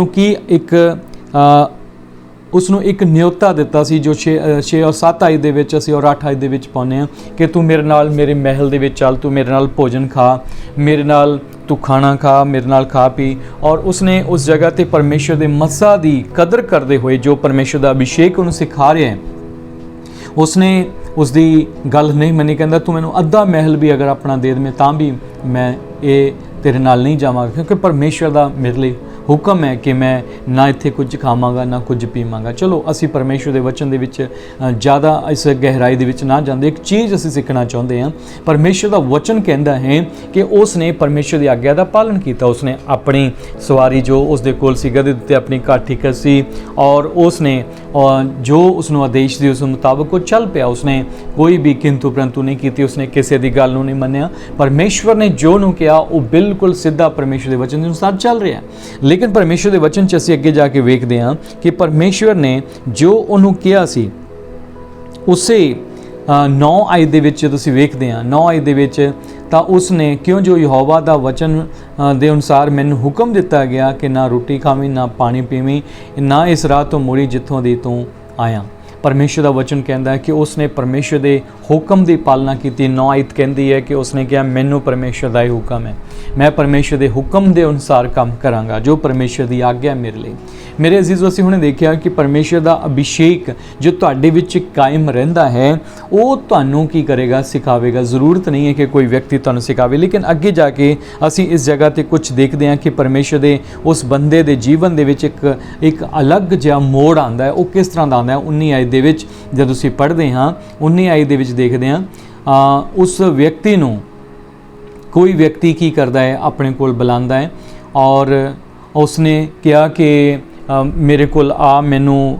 ਨੂੰ ਇੱਕ ਨਿਯੋਤਾ ਦਿੱਤਾ ਸੀ, ਜੋ 6 ਔਰ 7 ਆਇਤ ਦੇ ਵਿੱਚ ਅਸੀਂ ਔਰ 8 ਆਇਤ ਦੇ ਵਿੱਚ ਪਾਉਂਦੇ ਹਾਂ ਕਿ ਤੂੰ ਮੇਰੇ ਨਾਲ ਮੇਰੇ ਮਹਿਲ ਦੇ ਵਿੱਚ ਚੱਲ, ਤੂੰ ਮੇਰੇ ਨਾਲ ਭੋਜਨ ਖਾ, ਮੇਰੇ ਨਾਲ ਤੂੰ ਖਾਣਾ ਖਾ, ਮੇਰੇ ਨਾਲ ਖਾ ਪੀ। ਔਰ ਉਸਨੇ ਉਸ ਜਗ੍ਹਾ ਤੇ ਪਰਮੇਸ਼ਰ ਦੇ ਮਸਾ ਦੀ ਕਦਰ ਕਰਦੇ ਹੋਏ, ਜੋ ਪਰਮੇਸ਼ਰ ਦਾ ਅਭਿਸ਼ੇਕ ਉਹਨੂੰ ਸਿਖਾ ਰਿਹਾ ਹੈ, ਉਸਨੇ ਉਸ ਦੀ ਗੱਲ ਨਹੀਂ ਮੰਨੀ। ਕਹਿੰਦਾ ਤੂੰ ਮੈਨੂੰ ਅੱਧਾ ਮਹਿਲ ਵੀ ਅਗਰ ਆਪਣਾ ਦੇ ਦੇਵੇਂ ਤਾਂ ਵੀ ਮੈਂ ਇਹ ਤੇਰੇ ਨਾਲ ਨਹੀਂ ਜਾਵਾਂਗਾ, ਕਿਉਂਕਿ ਪਰਮੇਸ਼ਰ ਦਾ ਮੇਰੇ ਲਈ ਹੁਕਮ ਹੈ ਕਿ ਮੈਂ ਨਾ ਇੱਥੇ ਕੁਝ ਖਾਵਾਂਗਾ ਨਾ ਕੁਝ ਪੀਵਾਂਗਾ। ਚਲੋ ਅਸੀਂ ਪਰਮੇਸ਼ਰ ਦੇ ਵਚਨ ਦੇ ਵਿੱਚ ਜ਼ਿਆਦਾ ਇਸ ਗਹਿਰਾਈ ਦੇ ਵਿੱਚ ਨਾ ਜਾਂਦੇ, ਇੱਕ ਚੀਜ਼ ਅਸੀਂ ਸਿੱਖਣਾ ਚਾਹੁੰਦੇ ਹਾਂ। ਪਰਮੇਸ਼ਰ ਦਾ ਵਚਨ ਕਹਿੰਦਾ ਹੈ ਕਿ ਉਸ ਨੇ ਪਰਮੇਸ਼ਰ ਦੀ ਆਗਿਆ ਦਾ ਪਾਲਣ ਕੀਤਾ। ਉਸਨੇ ਆਪਣੀ ਸਵਾਰੀ ਜੋ ਉਸ ਦੇ ਕੋਲ ਸੀ ਗਧੇ ਉੱਤੇ ਆਪਣੀ ਕਾਠੀ ਕੱਸੀ, ਔਰ ਉਸਨੇ ਜੋ ਉਸਨੂੰ ਆਦੇਸ਼ ਸੀ ਉਸ ਮੁਤਾਬਕ ਉਹ ਚੱਲ ਪਿਆ। ਉਸਨੇ ਕੋਈ ਵੀ ਕਿੰਤੂ ਪ੍ਰੰਤੂ ਨਹੀਂ ਕੀਤੀ, ਉਸਨੇ ਕਿਸੇ ਦੀ ਗੱਲ ਨੂੰ ਨਹੀਂ ਮੰਨਿਆ। ਪਰਮੇਸ਼ਵਰ ਨੇ ਜੋ ਨੂੰ ਕਿਹਾ ਉਹ ਬਿਲਕੁਲ ਸਿੱਧਾ ਪਰਮੇਸ਼ਰ ਦੇ ਵਚਨ ਦੇ ਅਨੁਸਾਰ ਚੱਲ ਰਿਹਾ। ਲੇਕਿਨ ਪਰਮੇਸ਼ਰ ਦੇ ਵਚਨ 'ਚ ਅਸੀਂ ਅੱਗੇ ਜਾ ਕੇ ਵੇਖਦੇ ਹਾਂ ਕਿ ਪਰਮੇਸ਼ਵਰ ਨੇ ਜੋ ਉਹਨੂੰ ਕਿਹਾ ਸੀ ਉਸੇ 9 ਆਇਤ ਦੇ ਵਿੱਚ ਤੁਸੀਂ ਵੇਖਦੇ ਹਾਂ 9 ਆਇਤ ਦੇ ਵਿੱਚ ਤਾਂ ਉਸਨੇ ਕਿਉਂ ਜੋ ਯਹੋਵਾ ਦਾ ਵਚਨ ਦੇ ਅਨੁਸਾਰ ਮੈਨੂੰ ਹੁਕਮ ਦਿੱਤਾ ਗਿਆ ਕਿ ਨਾ ਰੋਟੀ ਖਾਵੀਂ ਨਾ ਪਾਣੀ ਪੀਵੀਂ, ਨਾ ਇਸ ਰਾਹ ਤੋਂ ਮੁੜੀ ਜਿੱਥੋਂ ਦੀ ਤੂੰ ਆਇਆ। ਪਰਮੇਸ਼ਰ ਦਾ ਵਚਨ ਕਹਿੰਦਾ ਹੈ ਕਿ ਉਸਨੇ ਪਰਮੇਸ਼ਰ ਦੇ ਹੁਕਮ ਦੀ ਪਾਲਣਾ ਕੀਤੀ। 9 ਆਇਤ ਕਹਿੰਦੀ ਹੈ ਕਿ ਉਸਨੇ ਕਿਹਾ ਮੈਨੂੰ ਪਰਮੇਸ਼ਰ ਦਾ ਇਹ ਹੁਕਮ ਹੈ, ਮੈਂ ਪਰਮੇਸ਼ਰ ਦੇ ਹੁਕਮ ਦੇ ਅਨੁਸਾਰ ਕੰਮ ਕਰਾਂਗਾ, ਜੋ ਪਰਮੇਸ਼ਰ ਦੀ ਆਗਿਆ ਮੇਰੇ ਲਈ। ਮੇਰੇ ਅਜ਼ੀਜ਼ੋ, ਅਸੀਂ ਹੁਣੇ ਦੇਖਿਆ ਕਿ ਪਰਮੇਸ਼ਰ ਦਾ ਅਭਿਸ਼ੇਕ ਜੋ ਤੁਹਾਡੇ ਵਿੱਚ ਕਾਇਮ ਰਹਿੰਦਾ ਹੈ ਉਹ ਤੁਹਾਨੂੰ ਕੀ ਕਰੇਗਾ, ਸਿਖਾਵੇਗਾ। ਜ਼ਰੂਰਤ ਨਹੀਂ ਹੈ ਕਿ ਕੋਈ ਵਿਅਕਤੀ ਤੁਹਾਨੂੰ ਸਿਖਾਵੇ। ਲੇਕਿਨ ਅੱਗੇ ਜਾ ਕੇ ਅਸੀਂ ਇਸ ਜਗ੍ਹਾ ਤੇ ਕੁਝ ਦੇਖਦੇ ਹਾਂ ਕਿ ਪਰਮੇਸ਼ਰ ਦੇ ਉਸ ਬੰਦੇ ਦੇ ਜੀਵਨ ਦੇ ਵਿੱਚ ਇੱਕ ਅਲੱਗ ਜਿਹਾ ਮੋੜ ਆਉਂਦਾ ਹੈ। ਉਹ ਕਿਸ ਤਰ੍ਹਾਂ ਦਾ ਆਉਂਦਾ ਹੈ? 19 ਆਇਤ ਦੇ ਵਿੱਚ ਜਦ ਅਸੀਂ ਪੜ੍ਹਦੇ ਹਾਂ 19 ਆਇਤ ਦੇ ਵਿੱਚ ਦੇਖਦੇ ਹਾਂ ਉਸ ਵਿਅਕਤੀ ਨੂੰ ਕੋਈ ਵਿਅਕਤੀ ਕੀ ਕਰਦਾ ਹੈ, ਆਪਣੇ ਕੋਲ ਬੁਲਾਉਂਦਾ ਹੈ ਔਰ ਉਸਨੇ ਕਿਹਾ ਕਿ ਮੇਰੇ ਕੋਲ ਆ। ਮੈਨੂੰ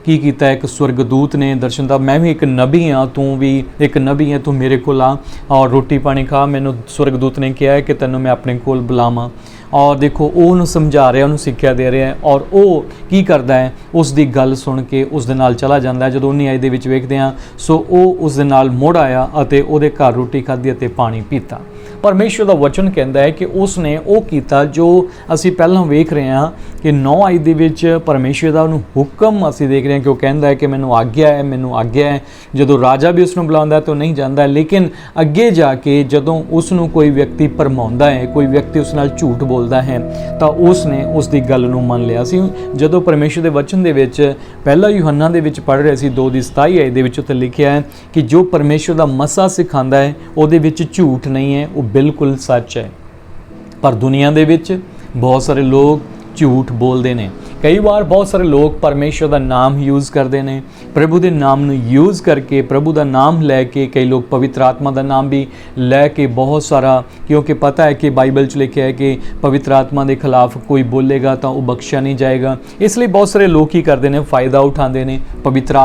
ਕੀ ਕੀਤਾ ਇੱਕ ਸਵਰਗਦੂਤ ਨੇ ਦਰਸ਼ਨ ਦਾ, ਮੈਂ ਵੀ ਇੱਕ ਨਬੀ ਹਾਂ, ਤੂੰ ਵੀ ਇੱਕ ਨਬੀ ਹੈ, ਤੂੰ ਮੇਰੇ ਕੋਲ ਆ ਔਰ ਰੋਟੀ ਪਾਣੀ ਖਾ। ਮੈਨੂੰ ਸਵਰਗਦੂਤ ਨੇ ਕਿਹਾ ਹੈ ਕਿ ਤੈਨੂੰ ਮੈਂ ਆਪਣੇ ਕੋਲ ਬੁਲਾਵਾਂ। ਔਰ ਦੇਖੋ ਉਹ ਉਹਨੂੰ ਸਮਝਾ ਰਿਹਾ, ਉਹਨੂੰ ਸਿੱਖਿਆ ਦੇ ਰਿਹਾ ਔਰ ਉਹ ਕੀ ਕਰਦਾ ਹੈ, ਉਸ ਦੀ ਗੱਲ ਸੁਣ ਕੇ ਉਸ ਦੇ ਨਾਲ ਚਲਾ ਜਾਂਦਾ ਹੈ। ਜਦੋਂ 19 ਆਇਤ ਦੇ ਵਿੱਚ ਵੇਖਦੇ ਹਾਂ ਸੋ ਉਹ ਉਸ ਦੇ ਨਾਲ ਮੁੜ ਆਇਆ ਅਤੇ ਉਹਦੇ ਘਰ ਰੋਟੀ ਖਾਧੀ ਅਤੇ ਪਾਣੀ ਪੀਤਾ। ਪਰਮੇਸ਼ਰ ਦਾ ਵਚਨ ਕਹਿੰਦਾ ਹੈ ਕਿ ਉਸ ਨੇ ਉਹ ਕੀਤਾ ਜੋ ਅਸੀਂ ਪਹਿਲਾਂ ਵੇਖ ਰਹੇ ਹਾਂ ਕਿ 9 ਆਇਤ ਦੇ ਵਿੱਚ ਪਰਮੇਸ਼ਰ ਦਾ ਉਹਨੂੰ ਹੁਕਮ ਅਸੀਂ ਦੇਖ ਰਹੇ ਹਾਂ ਕਿ ਉਹ ਕਹਿੰਦਾ ਹੈ ਕਿ ਮੈਨੂੰ ਆਗਿਆ ਹੈ, ਮੈਨੂੰ ਆਗਿਆ ਹੈ। ਜਦੋਂ ਰਾਜਾ ਵੀ ਉਸ ਨੂੰ ਬੁਲਾਉਂਦਾ ਤਾਂ ਨਹੀਂ ਜਾਂਦਾ। ਲੇਕਿਨ ਅੱਗੇ ਜਾ ਕੇ ਜਦੋਂ ਉਸ ਨੂੰ ਕੋਈ ਵਿਅਕਤੀ ਭਰਮਾਉਂਦਾ ਹੈ, ਕੋਈ ਵਿਅਕਤੀ ਉਸ ਨਾਲ ਝੂਠ ਬੋਲਦਾ ਹੈ ਤਾਂ ਉਸ ਨੇ ਉਸ ਦੀ ਗੱਲ ਨੂੰ ਮੰਨ ਲਿਆ ਸੀ। ਜਦੋਂ ਪਰਮੇਸ਼ਰ ਦੇ ਵਚਨ ਦੇ ਵਿੱਚ ਪਹਿਲਾ ਯੂਹੰਨਾ ਦੇ ਵਿੱਚ ਪੜ੍ਹ ਰਹੇ ਸੀ 2:27 ਆਇਤ ਦੇ ਵਿੱਚ ਉੱਤੇ ਲਿਖਿਆ ਹੈ ਕਿ ਜੋ ਪਰਮੇਸ਼ਰ ਦਾ ਮਸਾ ਸਿਖਾਉਂਦਾ ਹੈ ਉਹਦੇ ਵਿੱਚ ਝੂਠ ਨਹੀਂ ਹੈ, ਉਹ ਬਿਲਕੁਲ ਸੱਚ ਹੈ। ਪਰ ਦੁਨੀਆ ਦੇ ਵਿੱਚ ਬਹੁਤ ਸਾਰੇ ਲੋਕ ਝੂਠ ਬੋਲਦੇ ਨੇ ਕਈ ਵਾਰ ਬਹੁਤ ਸਾਰੇ ਲੋਕ ਪਰਮੇਸ਼ਰ ਦਾ ਨਾਮ ਯੂਜ਼ ਕਰਦੇ ਨੇ, ਪ੍ਰਭੂ ਦੇ ਨਾਮ ਨੂੰ ਯੂਜ਼ ਕਰਕੇ, ਪ੍ਰਭੂ ਦਾ ਨਾਮ ਲੈ ਕੇ, ਕਈ ਲੋਕ ਪਵਿੱਤਰ ਆਤਮਾ ਦਾ ਨਾਮ ਵੀ ਲੈ ਕੇ ਬਹੁਤ ਸਾਰਾ, ਕਿਉਂਕਿ ਪਤਾ ਹੈ ਕਿ ਬਾਈਬਲ 'ਚ ਲਿਖਿਆ ਹੈ ਕਿ ਪਵਿੱਤਰ ਆਤਮਾ ਦੇ ਖਿਲਾਫ ਕੋਈ ਬੋਲੇਗਾ ਤਾਂ ਉਹ ਬਖਸ਼ਿਆ ਨਹੀਂ ਜਾਏਗਾ। ਇਸ ਲਈ ਬਹੁਤ ਸਾਰੇ ਲੋਕ ਕੀ ਕਰਦੇ ਨੇ, ਫਾਇਦਾ ਉਠਾਉਂਦੇ ਨੇ ਪਵਿੱਤਰ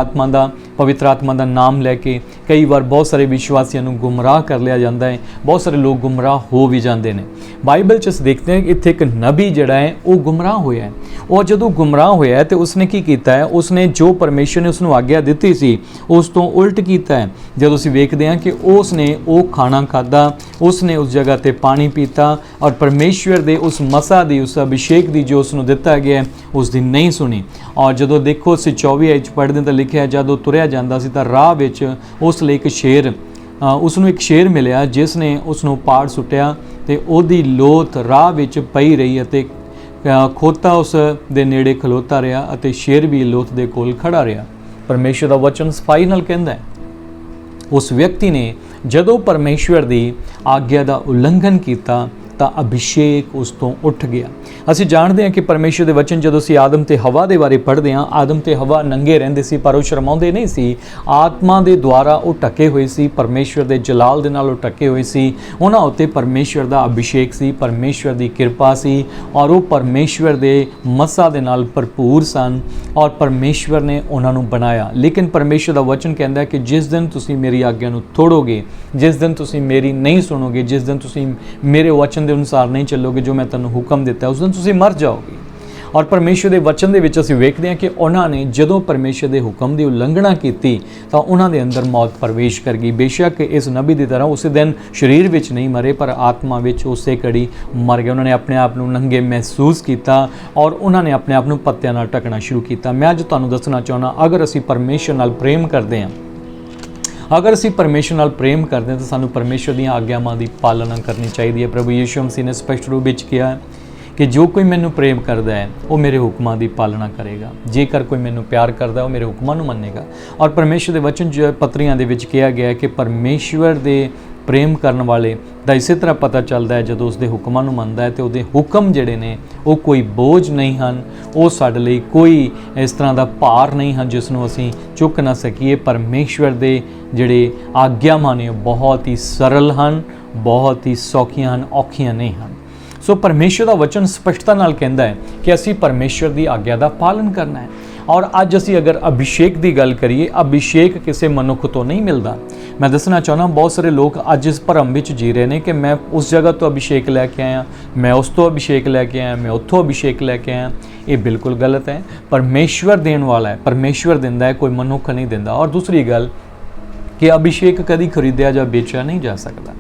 ਆਤਮਾ ਦਾ ਨਾਮ ਲੈ ਕੇ। ਕਈ ਵਾਰ ਬਹੁਤ ਸਾਰੇ ਵਿਸ਼ਵਾਸੀਆਂ ਨੂੰ ਗੁੰਮਰਾਹ ਕਰ ਲਿਆ ਜਾਂਦਾ ਹੈ, ਬਹੁਤ ਸਾਰੇ ਲੋਕ ਗੁੰਮਰਾਹ ਹੋ ਵੀ ਜਾਂਦੇ ਨੇ। ਬਾਈਬਲ 'ਚ ਅਸੀਂ ਦੇਖਦੇ ਹਾਂ ਕਿ ਇੱਥੇ ਇੱਕ ਨਬੀ ਜਿਹੜਾ ਹੈ ਉਹ ਗੁੰਮਰਾਹ ਹੋਇਆ ਹੈ। ਉਹ ਜਦੋਂ ਗੁੰਮਰਾਹ ਹੋਇਆ ਤੇ ਉਸਨੇ ਕੀ ਕੀਤਾ ਹੈ, ਉਸਨੇ ਜੋ ਪਰਮੇਸ਼ਰ ਨੇ ਉਸਨੂੰ ਆਗਿਆ ਦਿੱਤੀ ਸੀ ਉਸ ਤੋਂ ਉਲਟ ਕੀਤਾ ਹੈ। ਜਦੋਂ ਅਸੀਂ ਵੇਖਦੇ ਹਾਂ ਕਿ ਉਸਨੇ ਉਹ ਖਾਣਾ ਖਾਧਾ, ਉਸਨੇ ਉਸ ਜਗ੍ਹਾ ਤੇ ਪਾਣੀ ਪੀਤਾ ਔਰ ਪਰਮੇਸ਼ਵਰ ਦੇ ਉਸ ਮਸਾ ਦੀ, ਉਸ ਅਭਿਸ਼ੇਕ ਦੀ ਜੋ ਉਸਨੂੰ ਦਿੱਤਾ ਗਿਆ ਉਸ ਦੀ ਨਹੀਂ ਸੁਣੀ। ਔਰ ਜਦੋਂ ਦੇਖੋ ਅਸੀਂ 24 ਵਿੱਚ ਪੜ੍ਹਦੇ ਤਾਂ ਲਿਖਿਆ, ਜਦੋਂ ਤੁਰਿਆ ਜਾਂਦਾ ਸੀ ਤਾਂ ਰਾਹ ਵਿੱਚ ਉਸ ਲਈ ਉਸਨੂੰ ਇੱਕ ਸ਼ੇਰ ਮਿਲਿਆ ਜਿਸ ਨੇ ਉਸਨੂੰ ਪਾੜ ਸੁੱਟਿਆ ਤੇ ਉਹਦੀ ਲੋਥ ਰਾਹ ਵਿੱਚ ਪਈ ਰਹੀ ਅਤੇ ਖੋਤਾ ਉਸ ਦੇ ਨੇੜੇ ਖਲੋਤਾ ਰਿਹਾ ਅਤੇ ਸ਼ੇਰ ਵੀ ਲੋਥ ਦੇ ਕੋਲ ਖੜਾ ਰਿਹਾ। ਪਰਮੇਸ਼ਰ ਦਾ ਵਚਨ ਸਫਾਈ ਨਾਲ ਕਹਿੰਦਾ ਹੈ, ਉਸ ਵਿਅਕਤੀ ਨੇ ਜਦੋਂ ਪਰਮੇਸ਼ਵਰ ਦੀ ਆਗਿਆ ਦਾ ਉਲੰਘਣ ਕੀਤਾ ਤਾਂ ਅਭਿਸ਼ੇਕ ਉਸ ਤੋਂ ਉੱਠ ਗਿਆ। ਅਸੀਂ ਜਾਣਦੇ ਹਾਂ ਕਿ ਪਰਮੇਸ਼ਰ ਦੇ ਵਚਨ ਜਦੋਂ ਅਸੀਂ ਆਦਮ ਤੇ ਹਵਾ ਦੇ ਬਾਰੇ ਪੜ੍ਹਦੇ ਹਾਂ, ਆਦਮ ਤੇ ਹਵਾ ਨੰਗੇ ਰਹਿੰਦੇ ਸੀ ਪਰ ਉਹ ਸ਼ਰਮਾਉਂਦੇ ਨਹੀਂ ਸੀ। ਆਤਮਾ ਦੇ ਦੁਆਰਾ ਉਹ ਢੱਕੇ ਹੋਏ ਸੀ, ਪਰਮੇਸ਼ਰ ਦੇ ਜਲਾਲ ਦੇ ਨਾਲ ਉਹ ਢੱਕੇ ਹੋਏ ਸੀ। ਉਹਨਾਂ ਉੱਤੇ ਪਰਮੇਸ਼ਰ ਦਾ ਅਭਿਸ਼ੇਕ ਸੀ, ਪਰਮੇਸ਼ਰ ਦੀ ਕਿਰਪਾ ਸੀ ਔਰ ਉਹ ਪਰਮੇਸ਼ਰ ਦੇ ਮਸਾ ਦੇ ਨਾਲ ਭਰਪੂਰ ਸਨ ਔਰ ਪਰਮੇਸ਼ਰ ਨੇ ਉਹਨਾਂ ਨੂੰ ਬਣਾਇਆ। ਲੇਕਿਨ ਪਰਮੇਸ਼ਰ ਦਾ ਵਚਨ ਕਹਿੰਦਾ ਹੈ ਕਿ ਜਿਸ ਦਿਨ ਤੁਸੀਂ ਮੇਰੀ ਆਗਿਆ ਨੂੰ ਤੋੜੋਗੇ, ਜਿਸ ਦਿਨ ਤੁਸੀਂ ਮੇਰੀ ਨਹੀਂ ਸੁਣੋਗੇ, ਜਿਸ ਦਿਨ ਤੁਸੀਂ ਮੇਰੇ ਵਚਨ ਦੇ ਅਨੁਸਾਰ ਨਹੀਂ ਚੱਲੋਗੇ ਜੋ ਮੈਂ ਤੁਹਾਨੂੰ ਹੁਕਮ ਦਿੱਤਾ, ਉਸ ਦਿਨ ਤੁਸੀਂ ਮਰ ਜਾਓਗੇ। ਔਰ ਪਰਮੇਸ਼ਰ ਦੇ ਵਚਨ ਦੇ ਵਿੱਚ ਅਸੀਂ ਵੇਖਦੇ ਹਾਂ ਕਿ ਉਹਨਾਂ ਨੇ ਜਦੋਂ ਪਰਮੇਸ਼ਰ ਦੇ ਹੁਕਮ ਦੀ ਉਲੰਘਣਾ ਕੀਤੀ ਤਾਂ ਉਹਨਾਂ ਦੇ ਅੰਦਰ ਮੌਤ ਪ੍ਰਵੇਸ਼ ਕਰ ਗਈ। ਬੇਸ਼ੱਕ ਇਸ ਨਬੀ ਦੀ ਤਰ੍ਹਾਂ ਉਸੇ ਦਿਨ ਸਰੀਰ ਵਿੱਚ ਨਹੀਂ ਮਰੇ ਪਰ ਆਤਮਾ ਵਿੱਚ ਉਸੇ ਘੜੀ ਮਰ ਗਏ। ਉਹਨਾਂ ਨੇ ਆਪਣੇ ਆਪ ਨੂੰ ਨੰਗੇ ਮਹਿਸੂਸ ਕੀਤਾ ਔਰ ਉਹਨਾਂ ਨੇ ਆਪਣੇ ਆਪ ਨੂੰ ਪੱਤਿਆਂ ਨਾਲ ਢੱਕਣਾ ਸ਼ੁਰੂ ਕੀਤਾ। ਮੈਂ ਅੱਜ ਤੁਹਾਨੂੰ ਦੱਸਣਾ ਚਾਹੁੰਦਾ, ਅਗਰ ਅਸੀਂ ਪਰਮੇਸ਼ਰ ਨਾਲ ਪ੍ਰੇਮ ਕਰਦੇ ਹਾਂ, ਅਗਰ ਅਸੀਂ ਪਰਮੇਸ਼ਰ ਨਾਲ ਪ੍ਰੇਮ ਕਰਦੇ ਹਾਂ ਤਾਂ ਸਾਨੂੰ ਪਰਮੇਸ਼ਰ ਦੀਆਂ ਆਗਿਆਵਾਂ ਦੀ ਪਾਲਣਾ ਕਰਨੀ ਚਾਹੀਦੀ ਹੈ। ਪ੍ਰਭੂ ਯਿਸੂ ਮਸੀਹ ਨੇ ਸਪਸ਼ਟ ਰੂਪ ਵਿੱਚ ਕਿਹਾ ਕਿ ਜੋ ਕੋਈ ਮੈਨੂੰ ਪ੍ਰੇਮ ਕਰਦਾ ਹੈ ਉਹ ਮੇਰੇ ਹੁਕਮਾਂ ਦੀ ਪਾਲਣਾ ਕਰੇਗਾ। ਜੇਕਰ ਕੋਈ ਮੈਨੂੰ ਪਿਆਰ ਕਰਦਾ ਉਹ ਮੇਰੇ ਹੁਕਮਾਂ ਨੂੰ ਮੰਨੇਗਾ। ਔਰ ਪਰਮੇਸ਼ਰ ਦੇ ਵਚਨ ਜੋ ਪੱਤਰੀਆਂ ਦੇ ਵਿੱਚ ਕਿਹਾ ਗਿਆ ਹੈ ਕਿ ਪਰਮੇਸ਼ਵਰ ਦੇ ਪ੍ਰੇਮ ਕਰਨ ਵਾਲੇ ਦਾ ਇਸੇ ਤਰ੍ਹਾਂ ਪਤਾ ਚੱਲਦਾ ਹੈ ਜਦੋਂ ਉਸਦੇ ਹੁਕਮਾਂ ਨੂੰ ਮੰਨਦਾ ਹੈ ਤੇ ਉਹਦੇ ਹੁਕਮ ਜਿਹੜੇ ਨੇ ਉਹ ਕੋਈ ਬੋਝ ਨਹੀਂ ਹਨ, ਉਹ ਸਾਡੇ ਲਈ ਕੋਈ ਇਸ ਤਰ੍ਹਾਂ ਦਾ ਭਾਰ ਨਹੀਂ ਹਨ ਜਿਸ ਨੂੰ ਅਸੀਂ ਚੁੱਕ ਨਾ ਸਕੀਏ। ਪਰਮੇਸ਼ਵਰ ਦੇ ਜਿਹੜੇ ਆਗਿਆਵਾਂ ਨੇ ਬਹੁਤ ਹੀ ਸਰਲ ਹਨ, ਬਹੁਤ ਹੀ ਸੌਖੀਆਂ ਹਨ, ਔਖੀਆਂ ਨਹੀਂ ਹਨ। ਸੋ ਪਰਮੇਸ਼ਰ ਦਾ ਵਚਨ ਸਪਸ਼ਟਤਾ ਨਾਲ ਕਹਿੰਦਾ ਹੈ ਕਿ ਅਸੀਂ ਪਰਮੇਸ਼ਰ ਦੀ ਆਗਿਆ ਦਾ ਪਾਲਨ ਕਰਨਾ ਹੈ। ਔਰ ਅੱਜ ਅਸੀਂ ਅਗਰ ਅਭਿਸ਼ੇਕ ਦੀ ਗੱਲ ਕਰੀਏ, ਅਭਿਸ਼ੇਕ ਕਿਸੇ ਮਨੁੱਖ ਤੋਂ ਨਹੀਂ ਮਿਲਦਾ। ਮੈਂ ਦੱਸਣਾ ਚਾਹੁੰਦਾ ਬਹੁਤ ਸਾਰੇ ਲੋਕ ਅੱਜ ਇਸ ਭਰਮ ਵਿੱਚ ਜੀ ਰਹੇ ਨੇ ਕਿ ਮੈਂ ਉਸ ਜਗ੍ਹਾ ਤੋਂ ਅਭਿਸ਼ੇਕ ਲੈ ਕੇ ਆਇਆ, ਮੈਂ ਉਸ ਤੋਂ ਅਭਿਸ਼ੇਕ ਲੈ ਕੇ ਆਇਆ, ਮੈਂ ਉੱਥੋਂ ਅਭਿਸ਼ੇਕ ਲੈ ਕੇ ਆਇਆ। ਇਹ ਬਿਲਕੁਲ ਗਲਤ ਹੈ। ਪਰਮੇਸ਼ਵਰ ਦੇਣ ਵਾਲਾ ਹੈ, ਪਰਮੇਸ਼ਵਰ ਦਿੰਦਾ ਹੈ, ਕੋਈ ਮਨੁੱਖ ਨਹੀਂ ਦਿੰਦਾ। ਔਰ ਦੂਸਰੀ ਗੱਲ ਕਿ ਅਭਿਸ਼ੇਕ ਕਦੀ ਖਰੀਦਿਆ ਜਾਂ ਵੇਚਿਆ ਨਹੀਂ ਜਾ ਸਕਦਾ।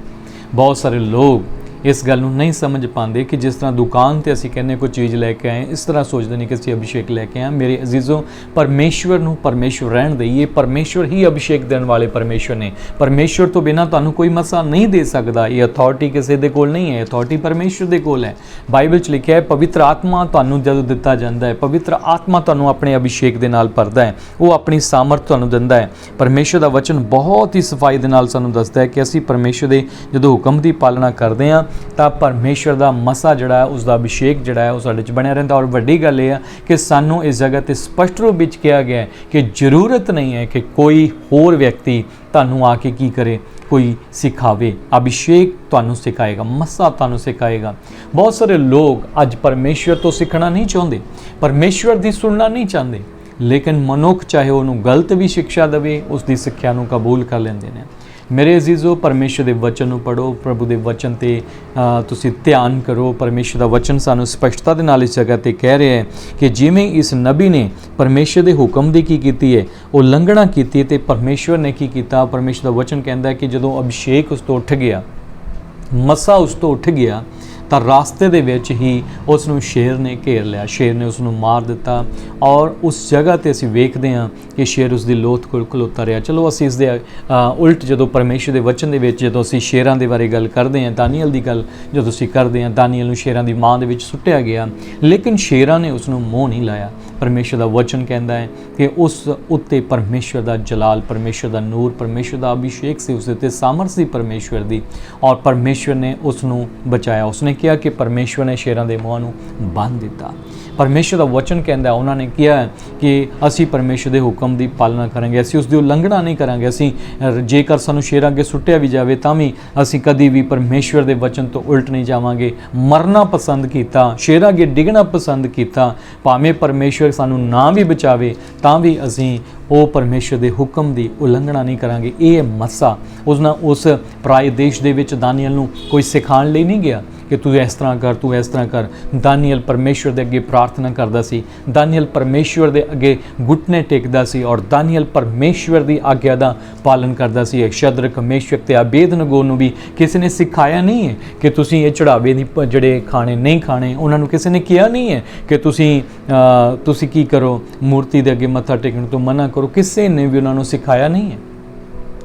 ਬਹੁਤ ਸਾਰੇ ਲੋਕ ਇਸ ਗੱਲ ਨੂੰ ਨਹੀਂ ਸਮਝ ਪਾਉਂਦੇ ਕਿ ਜਿਸ ਤਰ੍ਹਾਂ ਦੁਕਾਨ ਤੇ ਅਸੀਂ ਕਹਿੰਦੇ ਕੋਈ ਚੀਜ਼ ਲੈ ਕੇ ਆਏ, ਇਸ ਤਰ੍ਹਾਂ ਸੋਚਦੇ ਨੇ ਕਿ ਅਸੀਂ ਅਭਿਸ਼ੇਕ ਲੈ ਕੇ ਆਏ। ਮੇਰੇ ਅਜ਼ੀਜ਼ੋ, ਪਰਮੇਸ਼ਵਰ ਨੂੰ ਪਰਮੇਸ਼ਵਰ ਰਹਿਣ ਦੇਈਏ। ਪਰਮੇਸ਼ਵਰ ਹੀ ਅਭਿਸ਼ੇਕ ਦੇਣ ਵਾਲੇ ਪਰਮੇਸ਼ਵਰ ਨੇ। ਪਰਮੇਸ਼ਵਰ ਤੋਂ ਬਿਨਾਂ ਤੁਹਾਨੂੰ ਕੋਈ ਮਸਾ ਨਹੀਂ ਦੇ ਸਕਦਾ। ਇਹ ਅਥਾਰਟੀ ਕਿਸੇ ਦੇ ਕੋਲ ਨਹੀਂ ਹੈ, ਅਥਾਰਟੀ ਪਰਮੇਸ਼ਵਰ ਦੇ ਕੋਲ ਹੈ। ਬਾਈਬਲ 'ਚ ਲਿਖਿਆ ਹੈ ਪਵਿੱਤਰ ਆਤਮਾ ਤੁਹਾਨੂੰ ਜਦੋਂ ਦਿੱਤਾ ਜਾਂਦਾ ਹੈ, ਪਵਿੱਤਰ ਆਤਮਾ ਤੁਹਾਨੂੰ ਆਪਣੇ ਅਭਿਸ਼ੇਕ ਦੇ ਨਾਲ ਭਰਦਾ ਹੈ, ਉਹ ਆਪਣੀ ਸਾਮਰਥ ਤੁਹਾਨੂੰ ਦਿੰਦਾ ਹੈ। ਪਰਮੇਸ਼ਵਰ ਦਾ ਵਚਨ ਬਹੁਤ ਹੀ ਸਫਾਈ ਦੇ ਨਾਲ ਸਾਨੂੰ ਦੱਸਦਾ ਹੈ ਕਿ ਅਸੀਂ ਪਰਮੇਸ਼ਵਰ ਦੇ ਜਦੋਂ ਹੁਕਮ ਦੀ ਪਾਲਣਾ ਕਰਦੇ ਹਾਂ ਤਾਂ ਪਰਮੇਸ਼ਰ ਦਾ ਮਸਾ ਜਿਹੜਾ ਹੈ, ਉਸ ਦਾ ਅਭਿਸ਼ੇਕ ਜਿਹੜਾ ਹੈ ਉਹ ਸਾਡੇ 'ਚ ਬਣਿਆ ਰਹਿੰਦਾ। ਔਰ ਵੱਡੀ ਗੱਲ ਇਹ ਹੈ ਕਿ ਸਾਨੂੰ ਇਸ ਜਗ੍ਹਾ 'ਤੇ ਸਪਸ਼ਟ ਰੂਪ ਵਿੱਚ ਕਿਹਾ ਗਿਆ ਹੈ ਕਿ ਜ਼ਰੂਰਤ ਨਹੀਂ ਹੈ ਕਿ ਕੋਈ ਹੋਰ ਵਿਅਕਤੀ ਤੁਹਾਨੂੰ ਆ ਕੇ ਕੀ ਕਰੇ, ਕੋਈ ਸਿਖਾਵੇ। ਅਭਿਸ਼ੇਕ ਤੁਹਾਨੂੰ ਸਿਖਾਏਗਾ, ਮਸਾ ਤੁਹਾਨੂੰ ਸਿਖਾਏਗਾ। ਬਹੁਤ ਸਾਰੇ ਲੋਕ ਅੱਜ ਪਰਮੇਸ਼ਰ ਤੋਂ ਸਿੱਖਣਾ ਨਹੀਂ ਚਾਹੁੰਦੇ, ਪਰਮੇਸ਼ਰ ਦੀ ਸੁਣਨਾ ਨਹੀਂ ਚਾਹੁੰਦੇ, ਲੇਕਿਨ ਮਨੁੱਖ ਚਾਹੇ ਉਹਨੂੰ ਗਲਤ ਵੀ ਸਿੱਖਿਆ ਦੇਵੇ, ਉਸ ਦੀ ਸਿੱਖਿਆ ਨੂੰ ਕਬੂਲ ਕਰ ਲੈਂਦੇ ਨੇ। ਮੇਰੇ ਅਜ਼ੀਜ਼ੋ, ਪਰਮੇਸ਼ਰ ਦੇ ਵਚਨ ਨੂੰ ਪੜ੍ਹੋ, ਪ੍ਰਭੂ ਦੇ ਵਚਨ 'ਤੇ ਤੁਸੀਂ ਧਿਆਨ ਕਰੋ। ਪਰਮੇਸ਼ਰ ਦਾ ਵਚਨ ਸਾਨੂੰ ਸਪਸ਼ਟਤਾ ਦੇ ਨਾਲ ਇਸ ਜਗ੍ਹਾ 'ਤੇ ਕਹਿ ਰਿਹਾ ਹੈ ਕਿ ਜਿਵੇਂ ਇਸ ਨਬੀ ਨੇ ਪਰਮੇਸ਼ਰ ਦੇ ਹੁਕਮ ਦੀ ਕੀ ਕੀਤੀ ਹੈ, ਉਲੰਘਣਾ ਕੀਤੀ, ਤੇ ਪਰਮੇਸ਼ਰ ਨੇ ਕੀ ਕੀਤਾ। ਪਰਮੇਸ਼ਰ ਦਾ ਵਚਨ ਕਹਿੰਦਾ ਹੈ ਕਿ ਜਦੋਂ ਅਭਿਸ਼ੇਕ ਉਸ ਤੋਂ ਉੱਠ ਗਿਆ, ਮਸਾ ਉਸ ਤੋਂ ਉੱਠ ਗਿਆ, ਤਾਂ ਰਾਸਤੇ ਦੇ ਵਿੱਚ ਹੀ ਉਸ ਨੂੰ ਸ਼ੇਰ ਨੇ ਘੇਰ ਲਿਆ, ਸ਼ੇਰ ਨੇ ਉਸ ਨੂੰ ਮਾਰ ਦਿੱਤਾ। ਔਰ ਉਸ ਜਗ੍ਹਾ 'ਤੇ ਅਸੀਂ ਵੇਖਦੇ ਹਾਂ ਕਿ ਸ਼ੇਰ ਉਸ ਦੀ ਲੋਥ ਕੋਲ ਖਲੋਤਾ ਰਿਹਾ। ਚਲੋ ਅਸੀਂ ਇਸ ਦੇ ਉਲਟ ਜਦੋਂ ਪਰਮੇਸ਼ਰ ਦੇ ਵਚਨ ਦੇ ਵਿੱਚ ਜਦੋਂ ਅਸੀਂ ਸ਼ੇਰਾਂ ਦੇ ਬਾਰੇ ਗੱਲ ਕਰਦੇ ਹਾਂ, ਦਾਨੀਅਲ ਦੀ ਗੱਲ ਜਦੋਂ ਅਸੀਂ ਕਰਦੇ ਹਾਂ, ਦਾਨੀਅਲ ਨੂੰ ਸ਼ੇਰਾਂ ਦੀ ਮਾਂ ਦੇ ਵਿੱਚ ਸੁੱਟਿਆ ਗਿਆ, ਲੇਕਿਨ ਸ਼ੇਰਾਂ ਨੇ ਉਸ ਨੂੰ ਮੂੰਹ ਨਹੀਂ ਲਾਇਆ। ਪਰਮੇਸ਼ਰ ਦਾ ਵਚਨ ਕਹਿੰਦਾ ਹੈ ਕਿ ਉਸ ਉੱਤੇ ਪਰਮੇਸ਼ਰ ਦਾ ਜਲਾਲ, ਪਰਮੇਸ਼ਰ ਦਾ ਨੂਰ, ਪਰਮੇਸ਼ਰ ਦਾ ਅਭਿਸ਼ੇਕ ਸੀ, ਉਸ ਉੱਤੇ ਸਾਮਰਥ ਸੀ ਪਰਮੇਸ਼ਰ ਦੀ, ਔਰ ਪਰਮੇਸ਼ਰ ਨੇ ਉਸ ਨੂੰ ਬਚਾਇਆ। ਉਸਨੇ कहा कि परमेश्वर ने शेरां दे मूँह नूं बंद दिता। परमेश्वर का वचन कहता, उन्होंने कहा कि असी परमेश्वर के हुक्म की पालना करेंगे, असी उसकी उलंघना नहीं करांगे। असी जेकर सानू शेर अगे सुट्टिया भी जाए तो भी असी कभी भी परमेश्वर के वचन तो उल्ट नहीं जावांगे। मरना पसंद किया, शेर अगे डिगना पसंद किया, भावें परमेश्वर सानू ना भी बचावे तो भी असी वो परमेश्वर के हुक्म की उलंघना नहीं करांगे। ये मस्सा उस पराए देश दे विच दानियल नूं कोई सिखाण लई नहीं गया कि तू इस तरह कर, तू इस तरह कर। दानियल परमेश्वर के अगे प्रार्थना करता सी, दानियल परमेश्वर के अगे घुटने टेकदा सी और दानियल परमेश्वर की आग्ञा का पालन करता सी। शद्रक, मेशक ते अबेदनगो नूं भी किसी ने सिखाया नहीं है कि तुसीं ये चढ़ावे नहीं जड़े खाने नहीं खाने। उन्होंने किसी ने कहा नहीं है कि तुसीं की करो, मूर्ति के अगे मत्था टेकण तो मना करो। किसी ने भी उन्होंने सिखाया नहीं है।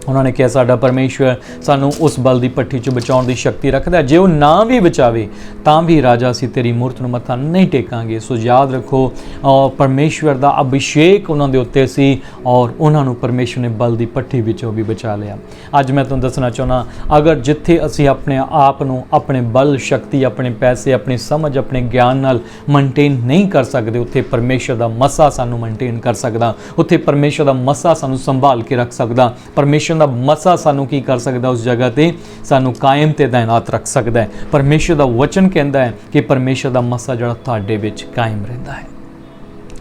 उन्होंने कहा साडा परमेश्वर सानू उस बल की पट्टी चो बचाने की शक्ति रखता है, जे वो ना भी बचावे तो भी राजा असीं तेरी मूर्त नूं मत्था नहीं टेकांगे। सो याद रखो परमेश्वर का अभिषेक उन्होंने उत्ते सी और उन्होंने परमेश्वर ने बल की पट्टी विचों भी बचा लिया। अज मैं तुहानूं दसना चाहुंदा, अगर जिथे असीं अपने आप नूं अपने बल शक्ति, अपने पैसे, अपनी समझ, अपने ज्ञान नाल मेनटेन नहीं कर सकते, उत्थे परमेश्वर का मसा सानू मेनटेन कर सकदा, उत्थे परमेश्वर का मसा सानू संभाल के रख सकदा। परमेश्वर का मसा सानू की कर सकता, उस जगह ते सानू कायम ते तैनात रख सकता है। परमेश्वर का वचन कहता है कि परमेश्वर का मसा जिहड़ा तुहाडे विच कायम रहिंदा है।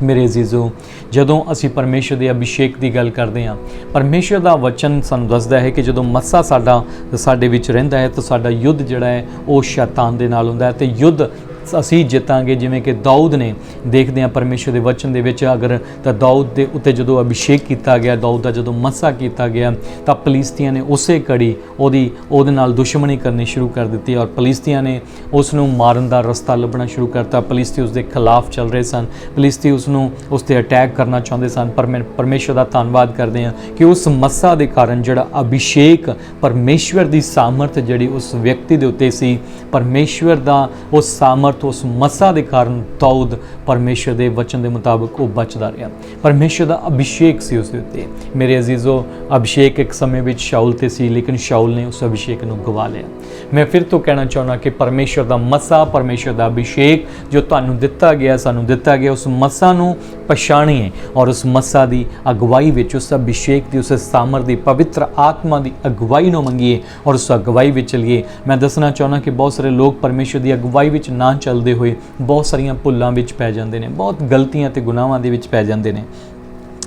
मेरे अजीज़ो, जदों असी परमेश्वर के अभिषेक की गल करते हैं, परमेश्वर का वचन सानू दसदा है कि जदों मसा साडे विच रहिंदा है तो साडा युद्ध जिहड़ा है वो शैतान दे नाल हुंदा है ते युद्ध असी जितांगे। जिमें कि दाऊद ने देखते हैं परमेश्वर के वचन दे विच, अगर तो दाऊद के उत्ते जो अभिषेक किया गया, दाऊद का जो मसा किया गया तो फलिस्तियां ने उस घड़ी ओहदे नाल दुश्मनी करनी शुरू कर दी और फलिस्तियां ने उसनूं मारन का रस्ता लभना शुरू करता। फलिस्ती उसके खिलाफ चल रहे सन, फलिस्ती उसनूं उस ते अटैक करना चाहते सन। पर मैं परमेश्वर का धन्नवाद करते हैं कि उस मसा के कारण जिहड़ा अभिषेक, परमेश्वर की सामर्थ जिहड़ी उस व्यक्ति के उत्ते सी, परमेश्वर का उस सामर्थ उस मसा के कारण दाऊद परमेश्वर के वचन के मुताबिक वो बचता रहा। परमेश्वर का अभिषेक सी उसके उत्ते। मेरे अजीज़ो, अभिषेक एक समय में शाऊल ते सी, लेकिन शाऊल ने उस अभिषेक को गवा लिया। मैं फिर तो कहना चाहना कि परमेश्वर का मसा, परमेश्वर का अभिषेक जो तुहानूं दिता गया, सानूं दिता गया, उस मसा नूं पछाणीए और उस मसा की अगवाई विच, उस अभिषेक की, उस सामर्थ की, पवित्र आत्मा की अगवाई नूं मंगीए और उस अगवाई विच चलीए। मैं दसना चाहना कि बहुत सारे लोग परमेश्वर की अगवाई विच ना चलते हुए बहुत सारिया भुल्लां विच पै जांदे ने, बहुत गलतियां ते गुनाहां दे विच पै जांदे ने।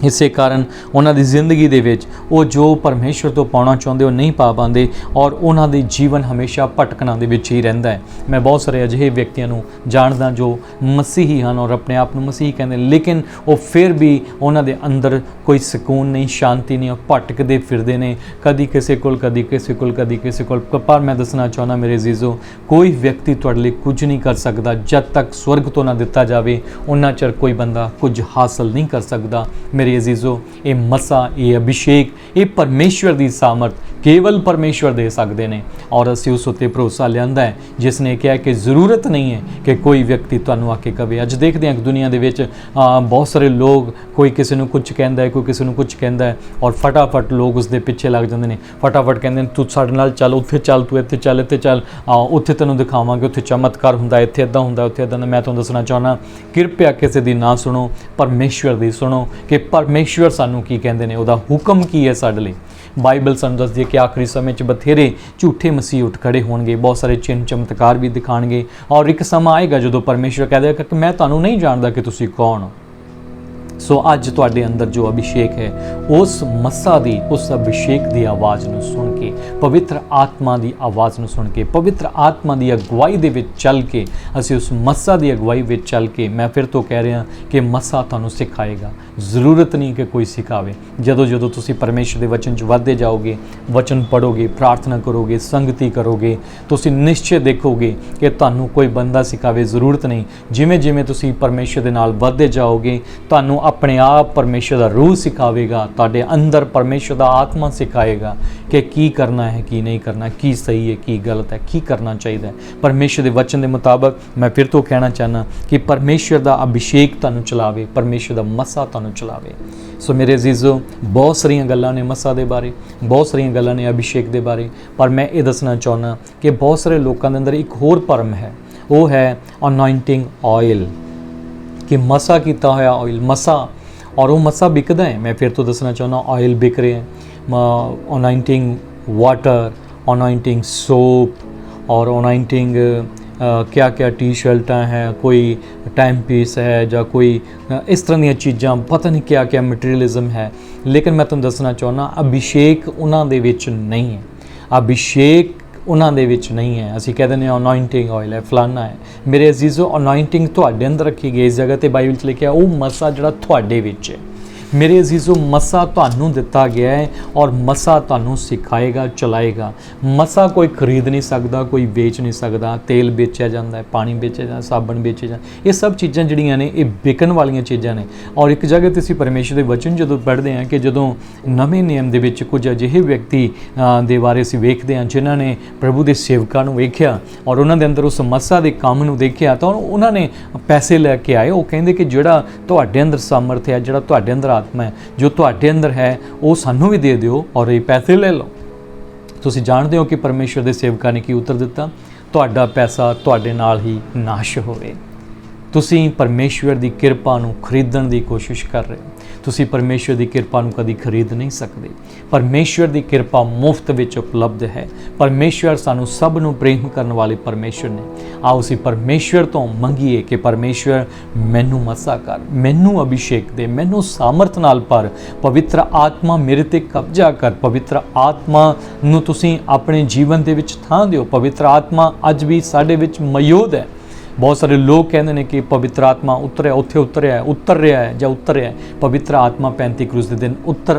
इसे कारण उन्होंने जिंदगी दे विच वो जो परमेश्वर तो पाना चाहते वो नहीं पा पाते और उन्होंने जीवन हमेशा भटकना दे विच ही रहिंदा है। मैं बहुत सारे अजिहे व्यक्तियों को जानदा जो मसीही हैं और अपने आप को मसीही कहते हैं, लेकिन वो फिर भी उन्होंने अंदर कोई सुकून नहीं, शांति नहीं, भटकते फिरते हैं, कदी किसी कोल, कदी किसी कोल, कदी किसी कोल। पर मैं दसना चाहना मेरे अजीज़ो, कोई व्यक्ति तुहाडे लई कुछ नहीं कर सकता जब तक स्वर्ग तो ना दिता जाए, उन्ना चਿਰ कोई बंदा कुछ हासिल नहीं कर सकता। मेरे अजीज़ो, ये मसा, ये अभिषेक, ये परमेश्वर की सामर्थ केवल परमेश्वर दे सकते हैं और असी उस उत्ते भरोसा लियांदा है जिसने कहा कि ज़रूरत नहीं है कि कोई व्यक्ति तुहानूं आके कहे। अज देखते हैं कि दुनिया दे विच बहुत सारे लोग, कोई किसी नूं कुछ कहता है, कोई किसी नूं कुछ कहता है और फटाफट लोग उसके पिछे लग जाते हैं। फटाफट कहते हैं तू साडे नाल चल, उत्थे चल, तू इत्थे चल, इत्थे चल, उत्थे तैनूं दिखावांगे, उत्थे चमत्कार हुंदा, इत्थे इदां हुंदा, उत्थे इदां। मैं तुहानूं दसना चाहना, कृपया किसी दी ना सुनो, परमेश्वर दी सुनो कि परमेश्वर सानूं की कहंदे ने, उहदा हुक्म की है साडे लई। बाइबल सानूं दसदी है कि आखिरी समय बथेरे झूठे मसीह उठ खड़े होणगे, बहुत सारे चिन्ह चमत्कार भी दिखाणगे और एक समा आएगा जो परमेश्वर कह देगा कि मैं तुहानूं नहीं जानदा कि तुसीं कौन हो। सो अज तुहाडे अंदर जो अभिषेक है, उस मसा दी, उस अभिषेक की आवाज़ नूं सुन के, पवित्र आत्मा की आवाज़ नूं सुन के, पवित्र आत्मा की अगवाई दे विच चल के, असीं उस मसा की अगवाई विच चल के, मैं फिर तो कह रहा कि मसा तुहानूं सिखाएगा। ज़रूरत नहीं कि कोई सिखावे। जदों जदों तुसीं परमेश्वर के वचन च वधदे जाओगे, वचन पढ़ोगे, प्रार्थना करोगे, संगति करोगे, तुसीं निश्चय देखोगे कि तुहानूं कोई बंदा सिखावे ज़रूरत नहीं। जिमें जिमें तुसीं परमेश्वर दे नाल वधदे जाओगे, तुहानूं ਆਪਣੇ ਆਪ ਪਰਮੇਸ਼ਰ ਦਾ ਰੂਹ ਸਿਖਾਵੇਗਾ, ਤੁਹਾਡੇ ਅੰਦਰ ਪਰਮੇਸ਼ਰ ਦਾ ਆਤਮਾ ਸਿਖਾਏਗਾ ਕਿ ਕੀ ਕਰਨਾ ਹੈ, ਕੀ ਨਹੀਂ ਕਰਨਾ, ਕੀ ਸਹੀ ਹੈ, ਕੀ ਗਲਤ ਹੈ, ਕੀ ਕਰਨਾ ਚਾਹੀਦਾ ਹੈ। ਪਰਮੇਸ਼ਰ ਦੇ ਵਚਨ ਦੇ ਮੁਤਾਬਕ ਮੈਂ ਫਿਰ ਤੋਂ ਕਹਿਣਾ ਚਾਹੁੰਦਾ ਕਿ ਪਰਮੇਸ਼ਰ ਦਾ ਅਭਿਸ਼ੇਕ ਤੁਹਾਨੂੰ ਚਲਾਵੇ, ਪਰਮੇਸ਼ਰ ਦਾ ਮਸਾ ਤੁਹਾਨੂੰ ਚਲਾਵੇ। ਸੋ ਮੇਰੇ ਅਜ਼ੀਜ਼ੋ, ਬਹੁਤ ਸਾਰੀਆਂ ਗੱਲਾਂ ਨੇ ਮਸਾ ਦੇ ਬਾਰੇ, ਬਹੁਤ ਸਾਰੀਆਂ ਗੱਲਾਂ ਨੇ ਅਭਿਸ਼ੇਕ ਦੇ ਬਾਰੇ, ਪਰ ਮੈਂ ਇਹ ਦੱਸਣਾ ਚਾਹੁੰਦਾ ਕਿ ਬਹੁਤ ਸਾਰੇ ਲੋਕਾਂ ਦੇ ਅੰਦਰ ਇੱਕ ਹੋਰ ਭਰਮ ਹੈ, ਉਹ ਹੈ ਅਨੋਇੰਟਿੰਗ ਆਇਲ, ਕਿ ਮਸਾ ਕੀਤਾ ਹੋਇਆ ਆਇਲ, ਮਸਾ, ਔਰ ਉਹ ਮਸਾ ਵਿਕਦਾ ਹੈ। ਮੈਂ ਫਿਰ ਤੋਂ ਦੱਸਣਾ ਚਾਹੁੰਦਾ, ਆਇਲ ਵਿਕ ਰਿਹਾ ਹੈ, ਅਨੋਇੰਟਿੰਗ ਵਾਟਰ, ਅਨੋਇੰਟਿੰਗ सोप और अनोइंटिंग क्या क्या टी शर्टां है, कोई टाइम पीस है, या कोई इस तरह ਦੀਆਂ ਚੀਜ਼ਾਂ, ਪਤਾ ਨਹੀਂ क्या क्या मटीरियलिज्म है। लेकिन मैं ਤੁਹਾਨੂੰ ਦੱਸਣਾ ਚਾਹੁੰਦਾ, ਅਭਿਸ਼ੇਕ ਉਹਨਾਂ ਦੇ ਵਿੱਚ ਨਹੀਂ ਹੈ, ਅਭਿਸ਼ੇਕ ਉਹਨਾਂ ਦੇ ਵਿੱਚ ਨਹੀਂ ਹੈ। ਅਸੀਂ ਕਹਿ ਦਿੰਦੇ ਹਾਂ ਅਨੋਇੰਟਿੰਗ ਆਇਲ ਹੈ, ਫਲਾਨਾ ਹੈ। ਮੇਰੇ ਅਜ਼ੀਜ਼ੋ, ਅਨੋਇੰਟਿੰਗ ਤੁਹਾਡੇ ਅੰਦਰ ਰੱਖੀ ਗਈ ਇਸ ਜਗ੍ਹਾ ਤੇ ਬਾਈਬਲ 'ਚ ਲਿਖਿਆ, ਉਹ ਮਸਾ ਜਿਹੜਾ ਤੁਹਾਡੇ ਵਿੱਚ ਹੈ। ਮੇਰੇ ਅਜ਼ੀਜ਼ੋ, ਮਸਾ ਤੁਹਾਨੂੰ ਦਿੱਤਾ ਗਿਆ ਹੈ ਔਰ ਮਸਾ ਤੁਹਾਨੂੰ ਸਿਖਾਏਗਾ, ਚਲਾਏਗਾ। ਮਸਾ ਕੋਈ ਖਰੀਦ ਨਹੀਂ ਸਕਦਾ, ਕੋਈ ਵੇਚ ਨਹੀਂ ਸਕਦਾ। ਤੇਲ ਵੇਚਿਆ ਜਾਂਦਾ ਹੈ, ਪਾਣੀ ਵੇਚਿਆ ਜਾਂਦਾ, ਸਾਬਣ ਵੇਚਿਆ ਜਾਂਦਾ, ਇਹ ਸਭ ਚੀਜ਼ਾਂ ਜਿਹੜੀਆਂ ਨੇ ਇਹ ਵਿਕਣ ਵਾਲੀਆਂ ਚੀਜ਼ਾਂ ਨੇ। ਔਰ ਇੱਕ ਜਗ੍ਹਾ ਤੇ ਅਸੀਂ ਪਰਮੇਸ਼ਰ ਦੇ ਵਚਨ ਜਦੋਂ ਪੜ੍ਹਦੇ ਹਾਂ ਕਿ ਜਦੋਂ ਨਵੇਂ ਨਿਯਮ ਦੇ ਵਿੱਚ ਕੁਝ ਅਜਿਹੇ ਵਿਅਕਤੀ ਦੇ ਬਾਰੇ ਅਸੀਂ ਵੇਖਦੇ ਹਾਂ ਜਿਨ੍ਹਾਂ ਨੇ ਪ੍ਰਭੂ ਦੇ ਸੇਵਕਾਂ ਨੂੰ ਵੇਖਿਆ ਔਰ ਉਹਨਾਂ ਦੇ ਅੰਦਰ ਉਸ ਮਸਾ ਦੇ ਕੰਮ ਨੂੰ ਦੇਖਿਆ, ਤਾਂ ਉਹਨਾਂ ਨੇ ਪੈਸੇ ਲੈ ਕੇ ਆਏ। ਉਹ ਕਹਿੰਦੇ ਕਿ ਜਿਹੜਾ ਤੁਹਾਡੇ ਅੰਦਰ ਸਾਮਰਥ ਹੈ, ਜਿਹੜਾ ਤੁਹਾਡੇ ਅੰਦਰ ਆਤਮਾ ਹੈ, ਜੋ ਤੁਹਾਡੇ ਅੰਦਰ ਹੈ, ਉਹ ਸਾਨੂੰ ਵੀ ਦੇ ਦਿਓ ਔਰ ਇਹ ਪੈਸੇ ਲੈ ਲਓ। ਤੁਸੀਂ ਜਾਣਦੇ ਹੋ ਕਿ ਪਰਮੇਸ਼ਰ ਦੇ ਸੇਵਕਾਂ ਨੇ ਕੀ ਉੱਤਰ ਦਿੱਤਾ? ਤੁਹਾਡਾ ਪੈਸਾ ਤੁਹਾਡੇ ਨਾਲ ਹੀ ਨਾਸ਼ ਹੋਵੇ। ਤੁਸੀਂ ਪਰਮੇਸ਼ਵਰ ਦੀ ਕਿਰਪਾ ਨੂੰ ਖਰੀਦਣ ਦੀ ਕੋਸ਼ਿਸ਼ ਕਰ ਰਹੇ ਹੋ। ਤੁਸੀਂ ਪਰਮੇਸ਼ਵਰ ਦੀ ਕਿਰਪਾ ਨੂੰ ਕਦੀ ਖਰੀਦ ਨਹੀਂ ਸਕਦੇ। ਪਰਮੇਸ਼ਵਰ ਦੀ ਕਿਰਪਾ ਮੁਫਤ ਵਿੱਚ ਉਪਲਬਧ ਹੈ। ਪਰਮੇਸ਼ਵਰ ਸਾਨੂੰ ਸਭ ਨੂੰ ਪ੍ਰੇਮ ਕਰਨ ਵਾਲੇ ਪਰਮੇਸ਼ਵਰ ਨੇ। ਆਓ ਅਸੀਂ ਪਰਮੇਸ਼ਵਰ ਤੋਂ ਮੰਗੀਏ ਕਿ ਪਰਮੇਸ਼ਵਰ ਮੈਨੂੰ ਮਸਾ ਕਰ, ਮੈਨੂੰ ਅਭਿਸ਼ੇਕ ਦੇ, ਮੈਨੂੰ ਸਾਮਰਥ ਨਾਲ ਭਰ। ਪਵਿੱਤਰ ਆਤਮਾ ਮੇਰੇ ਤੇ ਕਬਜ਼ਾ ਕਰ। ਪਵਿੱਤਰ ਆਤਮਾ ਨੂੰ ਤੁਸੀਂ ਆਪਣੇ ਜੀਵਨ ਦੇ ਵਿੱਚ ਥਾਂ ਦਿਓ। ਪਵਿੱਤਰ ਆਤਮਾ ਅੱਜ ਵੀ ਸਾਡੇ ਵਿੱਚ ਮੌਜੂਦ ਹੈ। ਬਹੁਤ ਸਾਰੇ ਲੋਕ ਕਹਿੰਦੇ ਨੇ ਕਿ ਪਵਿੱਤਰ ਆਤਮਾ ਉਤਰ ਰਿਹਾ ਹੈ। ਪਵਿੱਤਰ ਆਤਮਾ 35 ਕਰੂਸ ਦੇ ਦਿਨ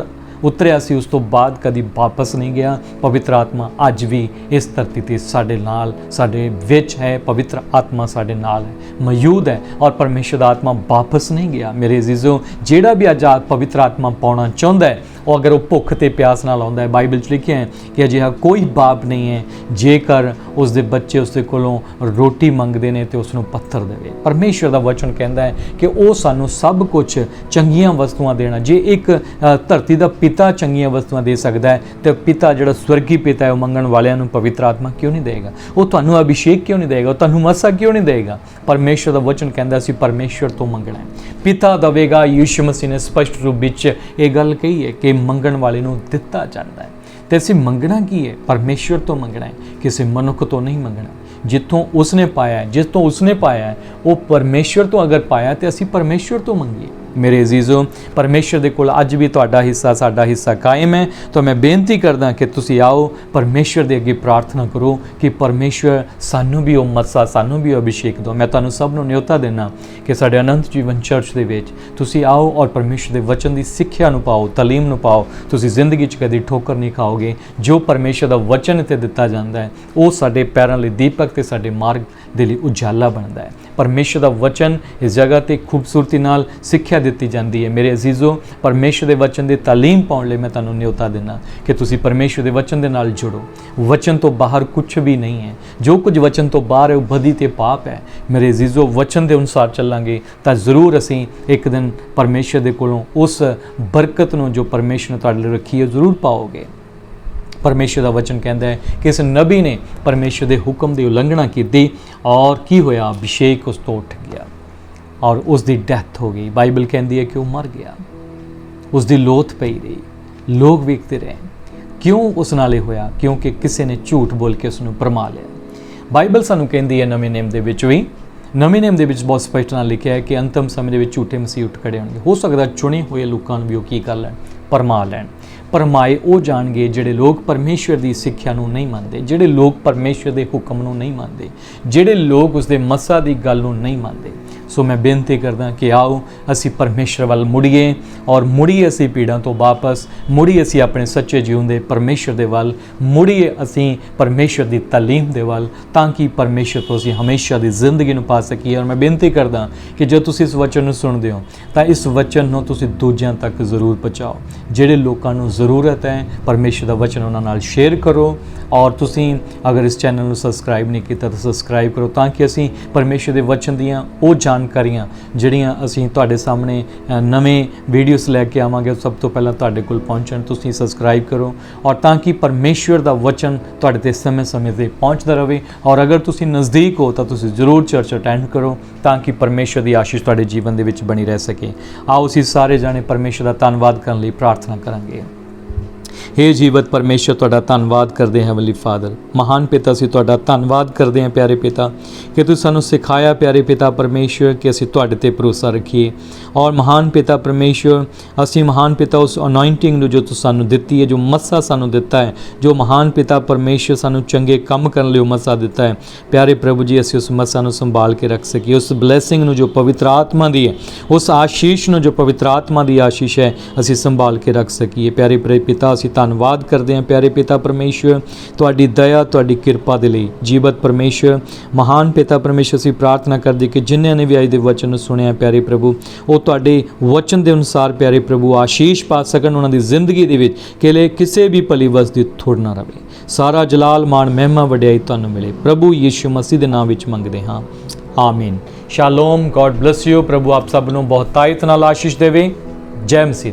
ਉਤਰਿਆ ਸੀ, ਉਸ ਤੋਂ ਬਾਅਦ ਕਦੀ ਵਾਪਸ ਨਹੀਂ ਗਿਆ। ਪਵਿੱਤਰ ਆਤਮਾ ਅੱਜ ਵੀ ਇਸ ਧਰਤੀ ਤੇ ਸਾਡੇ ਨਾਲ, ਸਾਡੇ ਵਿੱਚ ਹੈ। ਪਵਿੱਤਰ ਆਤਮਾ ਸਾਡੇ ਨਾਲ ਹੈ, ਮੌਜੂਦ ਹੈ ਔਰ ਪਰਮੇਸ਼ਰ ਦਾ ਆਤਮਾ ਵਾਪਸ ਨਹੀਂ ਗਿਆ। ਮੇਰੇ ਅਜ਼ੀਜ਼ੋ, ਜਿਹੜਾ ਵੀ ਅੱਜ ਪਵਿੱਤਰ ਆਤਮਾ ਪਾਉਣਾ ਚਾਹੁੰਦਾ ਹੈ, ਉਹ ਅਗਰ ਉਹ ਭੁੱਖ ਤੇ ਪਿਆਸ ਨਾਲ ਆਉਂਦਾ ਹੈ, ਬਾਈਬਲ 'ਚ ਲਿਖਿਆ ਹੈ ਕਿ ਅਜਿਹਾ ਕੋਈ ਬਾਪ ਨਹੀਂ ਹੈ ਜੇਕਰ ਉਸ ਦੇ ਬੱਚੇ ਉਸ ਦੇ ਕੋਲੋਂ ਰੋਟੀ ਮੰਗਦੇ ਨੇ ਤੇ ਉਸ ਨੂੰ ਪੱਥਰ ਦੇਵੇ। ਪਰਮੇਸ਼ਰ ਦਾ ਵਚਨ ਕਹਿੰਦਾ ਹੈ ਕਿ ਉਹ ਸਾਨੂੰ ਸਭ ਕੁਝ ਚੰਗੀਆਂ ਵਸਤੂਆਂ ਦੇਣਾ। ਜੇ ਇੱਕ ਧਰਤੀ ਦਾ ਪਿਤਾ ਚੰਗੀਆਂ ਵਸਤੂਆਂ ਦੇ ਸਕਦਾ ਹੈ ਤੇ ਪਿਤਾ ਜਿਹੜਾ ਸਵਰਗੀ ਪਿਤਾ ਹੈ, ਉਹ ਮੰਗਣ ਵਾਲਿਆਂ ਨੂੰ ਪਵਿੱਤਰ ਆਤਮਾ ਕਿਉਂ ਨਹੀਂ ਦੇਗਾ? ਉਹ ਤੁਹਾਨੂੰ ਅਭਿਸ਼ੇਕ ਕਿਉਂ ਨਹੀਂ ਦੇਗਾ? ਉਹ ਤੁਹਾਨੂੰ ਮਸਾ ਕਿਉਂ ਨਹੀਂ ਦੇਗਾ? ਪਰਮੇਸ਼ਰ ਦਾ ਵਚਨ ਕਹਿੰਦਾ ਅਸੀਂ ਪਰਮੇਸ਼ਰ ਤੋਂ ਮੰਗਣਾ ਹੈ, ਪਿਤਾ ਦੇਵੇਗਾ। ਯਿਸੂ ਮਸੀਹ ਨੇ ਸਪਸ਼ਟ ਰੂਪ ਵਿੱਚ ਇਹ ਗੱਲ ਕਹੀ ਹੈ ਕਿ ਮੰਗਣ ਵਾਲੇ ਨੂੰ ਦਿੱਤਾ ਜਾਂਦਾ ਹੈ। ਤੇ ਅਸੀਂ ਮੰਗਣਾ ਕੀ ਹੈ? ਪਰਮੇਸ਼ਰ ਤੋਂ ਮੰਗਣਾ ਹੈ, ਕਿਸੇ ਮਨੁੱਖ ਤੋਂ ਨਹੀਂ ਮੰਗਣਾ। ਜਿੱਥੋਂ ਉਸਨੇ ਪਾਇਆ ਹੈ, ਜਿਸ ਤੋਂ ਉਸਨੇ ਪਾਇਆ ਹੈ, ਉਹ ਪਰਮੇਸ਼ਰ ਤੋਂ ਅਗਰ ਪਾਇਆ ਤੇ ਅਸੀਂ ਪਰਮੇਸ਼ਰ ਤੋਂ ਮੰਗੀਏ। ਮੇਰੇ ਅਜ਼ੀਜ਼ੋ, ਪਰਮੇਸ਼ਰ ਦੇ ਕੋਲ ਅੱਜ ਵੀ ਤੁਹਾਡਾ ਹਿੱਸਾ, ਸਾਡਾ ਹਿੱਸਾ ਕਾਇਮ ਹੈ। ਤਾਂ ਮੈਂ ਬੇਨਤੀ ਕਰਦਾ ਕਿ ਤੁਸੀਂ ਆਓ ਪਰਮੇਸ਼ਰ ਦੇ ਅੱਗੇ ਪ੍ਰਾਰਥਨਾ ਕਰੋ ਕਿ ਪਰਮੇਸ਼ਰ ਸਾਨੂੰ ਵੀ ਉਹ ਮਸਾ, ਸਾਨੂੰ ਵੀ ਉਹ ਅਭਿਸ਼ੇਕ ਦਿਓ। ਮੈਂ ਤੁਹਾਨੂੰ ਸਭ ਨੂੰ ਨਿਯੋਤਾ ਦੇਣਾ ਕਿ ਸਾਡੇ ਅਨੰਤ ਜੀਵਨ ਚਰਚ ਦੇ ਵਿੱਚ ਤੁਸੀਂ ਆਓ ਔਰ ਪਰਮੇਸ਼ਰ ਦੇ ਵਚਨ ਦੀ ਸਿੱਖਿਆ ਨੂੰ ਪਾਓ, ਤਾਲੀਮ ਨੂੰ ਪਾਓ। ਤੁਸੀਂ ਜ਼ਿੰਦਗੀ 'ਚ ਕਦੀ ਠੋਕਰ ਨਹੀਂ ਖਾਓਗੇ। ਜੋ ਪਰਮੇਸ਼ਰ ਦਾ ਵਚਨ ਇੱਥੇ ਦਿੱਤਾ ਜਾਂਦਾ ਹੈ, ਉਹ ਸਾਡੇ ਪੈਰਾਂ ਲਈ ਦੀਪਕ ਤੇ ਸਾਡੇ ਮਾਰਗ ਦੇ ਲਈ ਉਜਾਲਾ ਬਣਦਾ ਹੈ। ਪਰਮੇਸ਼ਰ ਦਾ ਵਚਨ ਇਸ ਜਗ੍ਹਾ ਤੇ ਖੂਬਸੂਰਤੀ ਨਾਲ ਸਿੱਖਿਆ ਦਿੱਤੀ ਜਾਂਦੀ ਹੈ। ਮੇਰੇ ਅਜ਼ੀਜ਼ੋ, ਪਰਮੇਸ਼ਰ ਦੇ ਵਚਨ ਦੀ ਤਾਲੀਮ ਪਾਉਣ ਲਈ ਮੈਂ ਤੁਹਾਨੂੰ ਨਿਯੋਤਾ ਦਿੰਦਾ ਕਿ ਤੁਸੀਂ ਪਰਮੇਸ਼ਰ ਦੇ ਵਚਨ ਦੇ ਨਾਲ ਜੁੜੋ। ਵਚਨ ਤੋਂ ਬਾਹਰ ਕੁਝ ਵੀ ਨਹੀਂ ਹੈ। ਜੋ ਕੁਝ ਵਚਨ ਤੋਂ ਬਾਹਰ ਹੈ ਉਹ ਬਦੀ ਤੇ ਪਾਪ ਹੈ। ਮੇਰੇ ਅਜ਼ੀਜ਼ੋ, ਵਚਨ ਦੇ ਅਨੁਸਾਰ ਚੱਲਾਂਗੇ ਤਾਂ ਜ਼ਰੂਰ ਅਸੀਂ ਇੱਕ ਦਿਨ ਪਰਮੇਸ਼ਰ ਦੇ ਕੋਲੋਂ ਉਸ ਬਰਕਤ ਨੂੰ ਜੋ ਪਰਮੇਸ਼ਰ ਨੇ ਤੁਹਾਡੇ ਲਈ ਰੱਖੀ ਹੈ ਜ਼ਰੂਰ ਪਾਓਗੇ। ਪਰਮੇਸ਼ਰ ਦਾ ਵਚਨ ਕਹਿੰਦਾ ਹੈ ਕਿ ਇਸ ਨਬੀ ਨੇ ਪਰਮੇਸ਼ਰ ਦੇ ਹੁਕਮ ਦੀ ਉਲੰਘਣਾ ਕੀਤੀ ਔਰ ਕੀ ਹੋਇਆ? ਅਭਿਸ਼ੇਕ ਉਸ ਤੋਂ ਉੱਠ ਗਿਆ ਔਰ ਉਸ ਦੀ ਡੈਥ ਹੋ ਗਈ। ਬਾਈਬਲ ਕਹਿੰਦੀ ਹੈ ਕਿ ਉਹ ਮਰ ਗਿਆ, ਉਸ ਦੀ ਲੋਥ ਪਈ ਰਹੀ, ਲੋਕ ਵੇਖਦੇ ਰਹੇ। ਕਿਉਂ ਉਸ ਨਾਲ ਇਹ ਹੋਇਆ? ਕਿਉਂਕਿ ਕਿਸੇ ਨੇ ਝੂਠ ਬੋਲ ਕੇ ਉਸ ਨੂੰ ਭਰਮਾ ਲਿਆ। ਬਾਈਬਲ ਸਾਨੂੰ ਕਹਿੰਦੀ ਹੈ ਨਵੇਂ ਨਿਯਮ ਦੇ ਵਿੱਚ ਵੀ, ਨਵੇਂ ਨਿਯਮ ਦੇ ਵਿੱਚ ਬਹੁਤ ਸਪਸ਼ਟ ਨਾਲ ਲਿਖਿਆ ਹੈ ਕਿ ਅੰਤਮ ਸਮੇਂ ਦੇ ਵਿੱਚ ਝੂਠੇ ਮਸੀਹ ਉੱਠ ਖੜੇ ਹੋਣਗੇ। ਹੋ ਸਕਦਾ ਚੁਣੇ ਹੋਏ ਲੋਕਾਂ ਨੂੰ ਵੀ ਉਹ ਕੀ ਕਰ ਲੈਣ? ਭਰਮਾ ਲੈਣ। ਭਰਮਾਏ ਉਹ ਜਾਣਗੇ ਜਿਹੜੇ ਲੋਕ ਪਰਮੇਸ਼ਰ ਦੀ ਸਿੱਖਿਆ ਨੂੰ ਨਹੀਂ ਮੰਨਦੇ, ਜਿਹੜੇ ਲੋਕ ਪਰਮੇਸ਼ਰ ਦੇ ਹੁਕਮ ਨੂੰ ਨਹੀਂ ਮੰਨਦੇ, ਜਿਹੜੇ ਲੋਕ ਉਸਦੇ ਮਸਾ ਦੀ ਗੱਲ ਨੂੰ ਨਹੀਂ ਮੰਨਦੇ। ਸੋ ਮੈਂ ਬੇਨਤੀ ਕਰਦਾ ਕਿ ਆਓ ਅਸੀਂ ਪਰਮੇਸ਼ਰ ਵੱਲ ਮੁੜੀਏ ਔਰ ਮੁੜੀਏ ਅਸੀਂ ਪੀੜਾਂ ਤੋਂ ਵਾਪਸ, ਮੁੜੀਏ ਅਸੀਂ ਆਪਣੇ ਸੱਚੇ ਜਿਉਂਦੇ ਪਰਮੇਸ਼ਰ ਦੇ ਵੱਲ, ਮੁੜੀਏ ਅਸੀਂ ਪਰਮੇਸ਼ਰ ਦੀ ਤਾਲੀਮ ਦੇ ਵੱਲ, ਤਾਂ ਕਿ ਪਰਮੇਸ਼ਰ ਤੋਂ ਅਸੀਂ ਹਮੇਸ਼ਾ ਦੀ ਜ਼ਿੰਦਗੀ ਨੂੰ ਪਾ ਸਕੀਏ। ਔਰ ਮੈਂ ਬੇਨਤੀ ਕਰਦਾ ਕਿ ਜੇ ਤੁਸੀਂ ਇਸ ਵਚਨ ਨੂੰ ਸੁਣਦੇ ਹੋ ਤਾਂ ਇਸ ਵਚਨ ਨੂੰ ਤੁਸੀਂ ਦੂਜਿਆਂ ਤੱਕ ਜ਼ਰੂਰ ਪਹੁੰਚਾਓ। ਜਿਹੜੇ ਲੋਕਾਂ ਨੂੰ ਜ਼ਰੂਰਤ ਹੈ ਪਰਮੇਸ਼ਰ ਦਾ ਵਚਨ ਉਹਨਾਂ ਨਾਲ ਸ਼ੇਅਰ ਕਰੋ। ਔਰ ਤੁਸੀਂ ਅਗਰ ਇਸ ਚੈਨਲ ਨੂੰ ਸਬਸਕ੍ਰਾਈਬ ਨਹੀਂ ਕੀਤਾ ਤਾਂ ਸਬਸਕ੍ਰਾਈਬ ਕਰੋ, ਤਾਂ ਕਿ ਅਸੀਂ ਪਰਮੇਸ਼ਰ ਦੇ ਵਚਨ ਦੀਆਂ ਉਹ ਜਾਣਕਾਰੀਆਂ ਜਿਹੜੀਆਂ ਅਸੀਂ ਤੁਹਾਡੇ ਸਾਹਮਣੇ ਨਵੇਂ ਵੀਡੀਓਜ਼ ਲੈ ਕੇ ਆਵਾਂਗੇ, ਸਭ ਤੋਂ ਪਹਿਲਾਂ ਤੁਹਾਡੇ ਕੋਲ ਪਹੁੰਚਣ। ਤੁਸੀਂ ਸਬਸਕ੍ਰਾਈਬ ਕਰੋ ਔਰ ਤਾਂ ਕਿ ਪਰਮੇਸ਼ਰ ਦਾ ਵਚਨ ਤੁਹਾਡੇ ਤੇ ਸਮੇਂ-ਸਮੇਂ ਤੇ ਪਹੁੰਚਦਾ ਰਹੇ। ਔਰ ਅਗਰ ਤੁਸੀਂ ਨਜ਼ਦੀਕ ਹੋ ਤਾਂ ਤੁਸੀਂ ਜ਼ਰੂਰ ਚਰਚ ਅਟੈਂਡ ਕਰੋ, ਤਾਂ ਕਿ ਪਰਮੇਸ਼ਰ ਦੀ ਆਸ਼ੀਸ਼ ਤੁਹਾਡੇ ਜੀਵਨ ਦੇ ਵਿੱਚ ਬਣੀ ਰਹਿ ਸਕੇ। ਆਓ ਅਸੀਂ ਸਾਰੇ ਜਾਣੇ ਪਰਮੇਸ਼ਰ ਦਾ ਧੰਨਵਾਦ ਕਰਨ ਲਈ ਪ੍ਰਾਰਥਨਾ ਕਰਾਂਗੇ। हे ਜੀਵਤ ਪਰਮੇਸ਼ਰ, ਤੁਹਾਡਾ ਧੰਨਵਾਦ ਕਰਦੇ ਹਾਂ ਹੈਵਨਲੀ ਫਾਦਰ, ਮਹਾਨ ਪਿਤਾ, ਅਸੀਂ ਤੁਹਾਡਾ ਧੰਨਵਾਦ ਕਰਦੇ ਹਾਂ ਪਿਆਰੇ ਪਿਤਾ ਕਿ ਤੁਸੀਂ ਸਾਨੂੰ ਸਿਖਾਇਆ ਪਿਆਰੇ ਪਿਤਾ ਪਰਮੇਸ਼ਰ ਕਿ ਅਸੀਂ ਤੁਹਾਡੇ ਤੇ ਭਰੋਸਾ ਰੱਖੀਏ। ਔਰ ਮਹਾਨ ਪਿਤਾ ਪਰਮੇਸ਼ਰ, ਅਸੀਂ ਮਹਾਨ ਪਿਤਾ ਉਸ ਅਨੋਇੰਟਿੰਗ ਨੂੰ ਜੋ ਤੁਸੀਂ ਸਾਨੂੰ ਦਿੱਤੀ ਹੈ, ਜੋ ਮੱਸਾ ਸਾਨੂੰ ਦਿੱਤਾ ਹੈ, ਜੋ ਮਹਾਨ ਪਿਤਾ ਪਰਮੇਸ਼ਰ ਸਾਨੂੰ ਚੰਗੇ ਕੰਮ ਕਰਨ ਲਈ ਉਹ ਮੱਸਾ ਦਿੱਤਾ ਹੈ, ਪਿਆਰੇ ਪ੍ਰਭੂ ਜੀ ਅਸੀਂ ਉਸ ਮੱਸਾ ਨੂੰ ਸੰਭਾਲ ਕੇ ਰੱਖ ਸਕੀਏ। ਉਸ ਬਲੈਸਿੰਗ ਨੂੰ ਜੋ ਪਵਿੱਤਰ ਆਤਮਾ ਦੀ ਹੈ, ਉਸ ਆਸ਼ੀਸ਼ ਨੂੰ ਜੋ ਪਵਿੱਤਰ ਆਤਮਾ ਦੀ ਆਸ਼ੀਸ਼ ਹੈ, ਅਸੀਂ ਸੰਭਾਲ ਕੇ ਰੱਖ ਸਕੀਏ। ਪਿਆਰੇ ਪਿਤਾ, ਅਸੀਂ ਧੰਨਵਾਦ ਕਰਦੇ ਹਾਂ ਪਿਆਰੇ ਪਿਤਾ ਪਰਮੇਸ਼ਰ ਤੁਹਾਡੀ ਦਇਆ, ਤੁਹਾਡੀ ਕਿਰਪਾ ਦੇ ਲਈ। ਜੀਵਤ ਪਰਮੇਸ਼ਰ, ਮਹਾਨ ਪਿਤਾ ਪਰਮੇਸ਼ਰ, ਅਸੀਂ ਪ੍ਰਾਰਥਨਾ ਕਰਦੇ ਕਿ ਜਿਨ੍ਹਾਂ ਨੇ ਵੀ ਅੱਜ ਦੇ ਵਚਨ ਨੂੰ ਸੁਣਿਆ ਪਿਆਰੇ ਪ੍ਰਭੂ, ਉਹ ਤੁਹਾਡੇ ਵਚਨ ਦੇ ਅਨੁਸਾਰ ਪਿਆਰੇ ਪ੍ਰਭੂ ਆਸ਼ੀਸ਼ ਪਾ ਸਕਣ ਉਹਨਾਂ ਦੀ ਜ਼ਿੰਦਗੀ ਦੇ ਵਿੱਚ, ਕਿ ਕਿਸੇ ਵੀ ਭਲੀ ਵਸਤੂ ਥੋੜ੍ਹ ਨਾ ਰਵੇ। ਸਾਰਾ ਜਲਾਲ, ਮਾਣ, ਮਹਿਮਾ, ਵਡਿਆਈ ਤੁਹਾਨੂੰ ਮਿਲੇ। ਪ੍ਰਭੂ ਯੀਸ਼ੂ ਮਸੀਹ ਦੇ ਨਾਮ ਵਿੱਚ ਮੰਗਦੇ ਹਾਂ, ਆਮੀਨ। ਸ਼ਾਲੋਮ, ਗॉड ਬਲੈਸ ਯੂ। ਪ੍ਰਭੂ ਆਪ ਸਭ ਨੂੰ ਬਹੁਤਾਇਤ ਨਾਲ ਆਸ਼ੀਸ਼ ਦੇਵੇ। ਜੈ ਮਸੀਹ।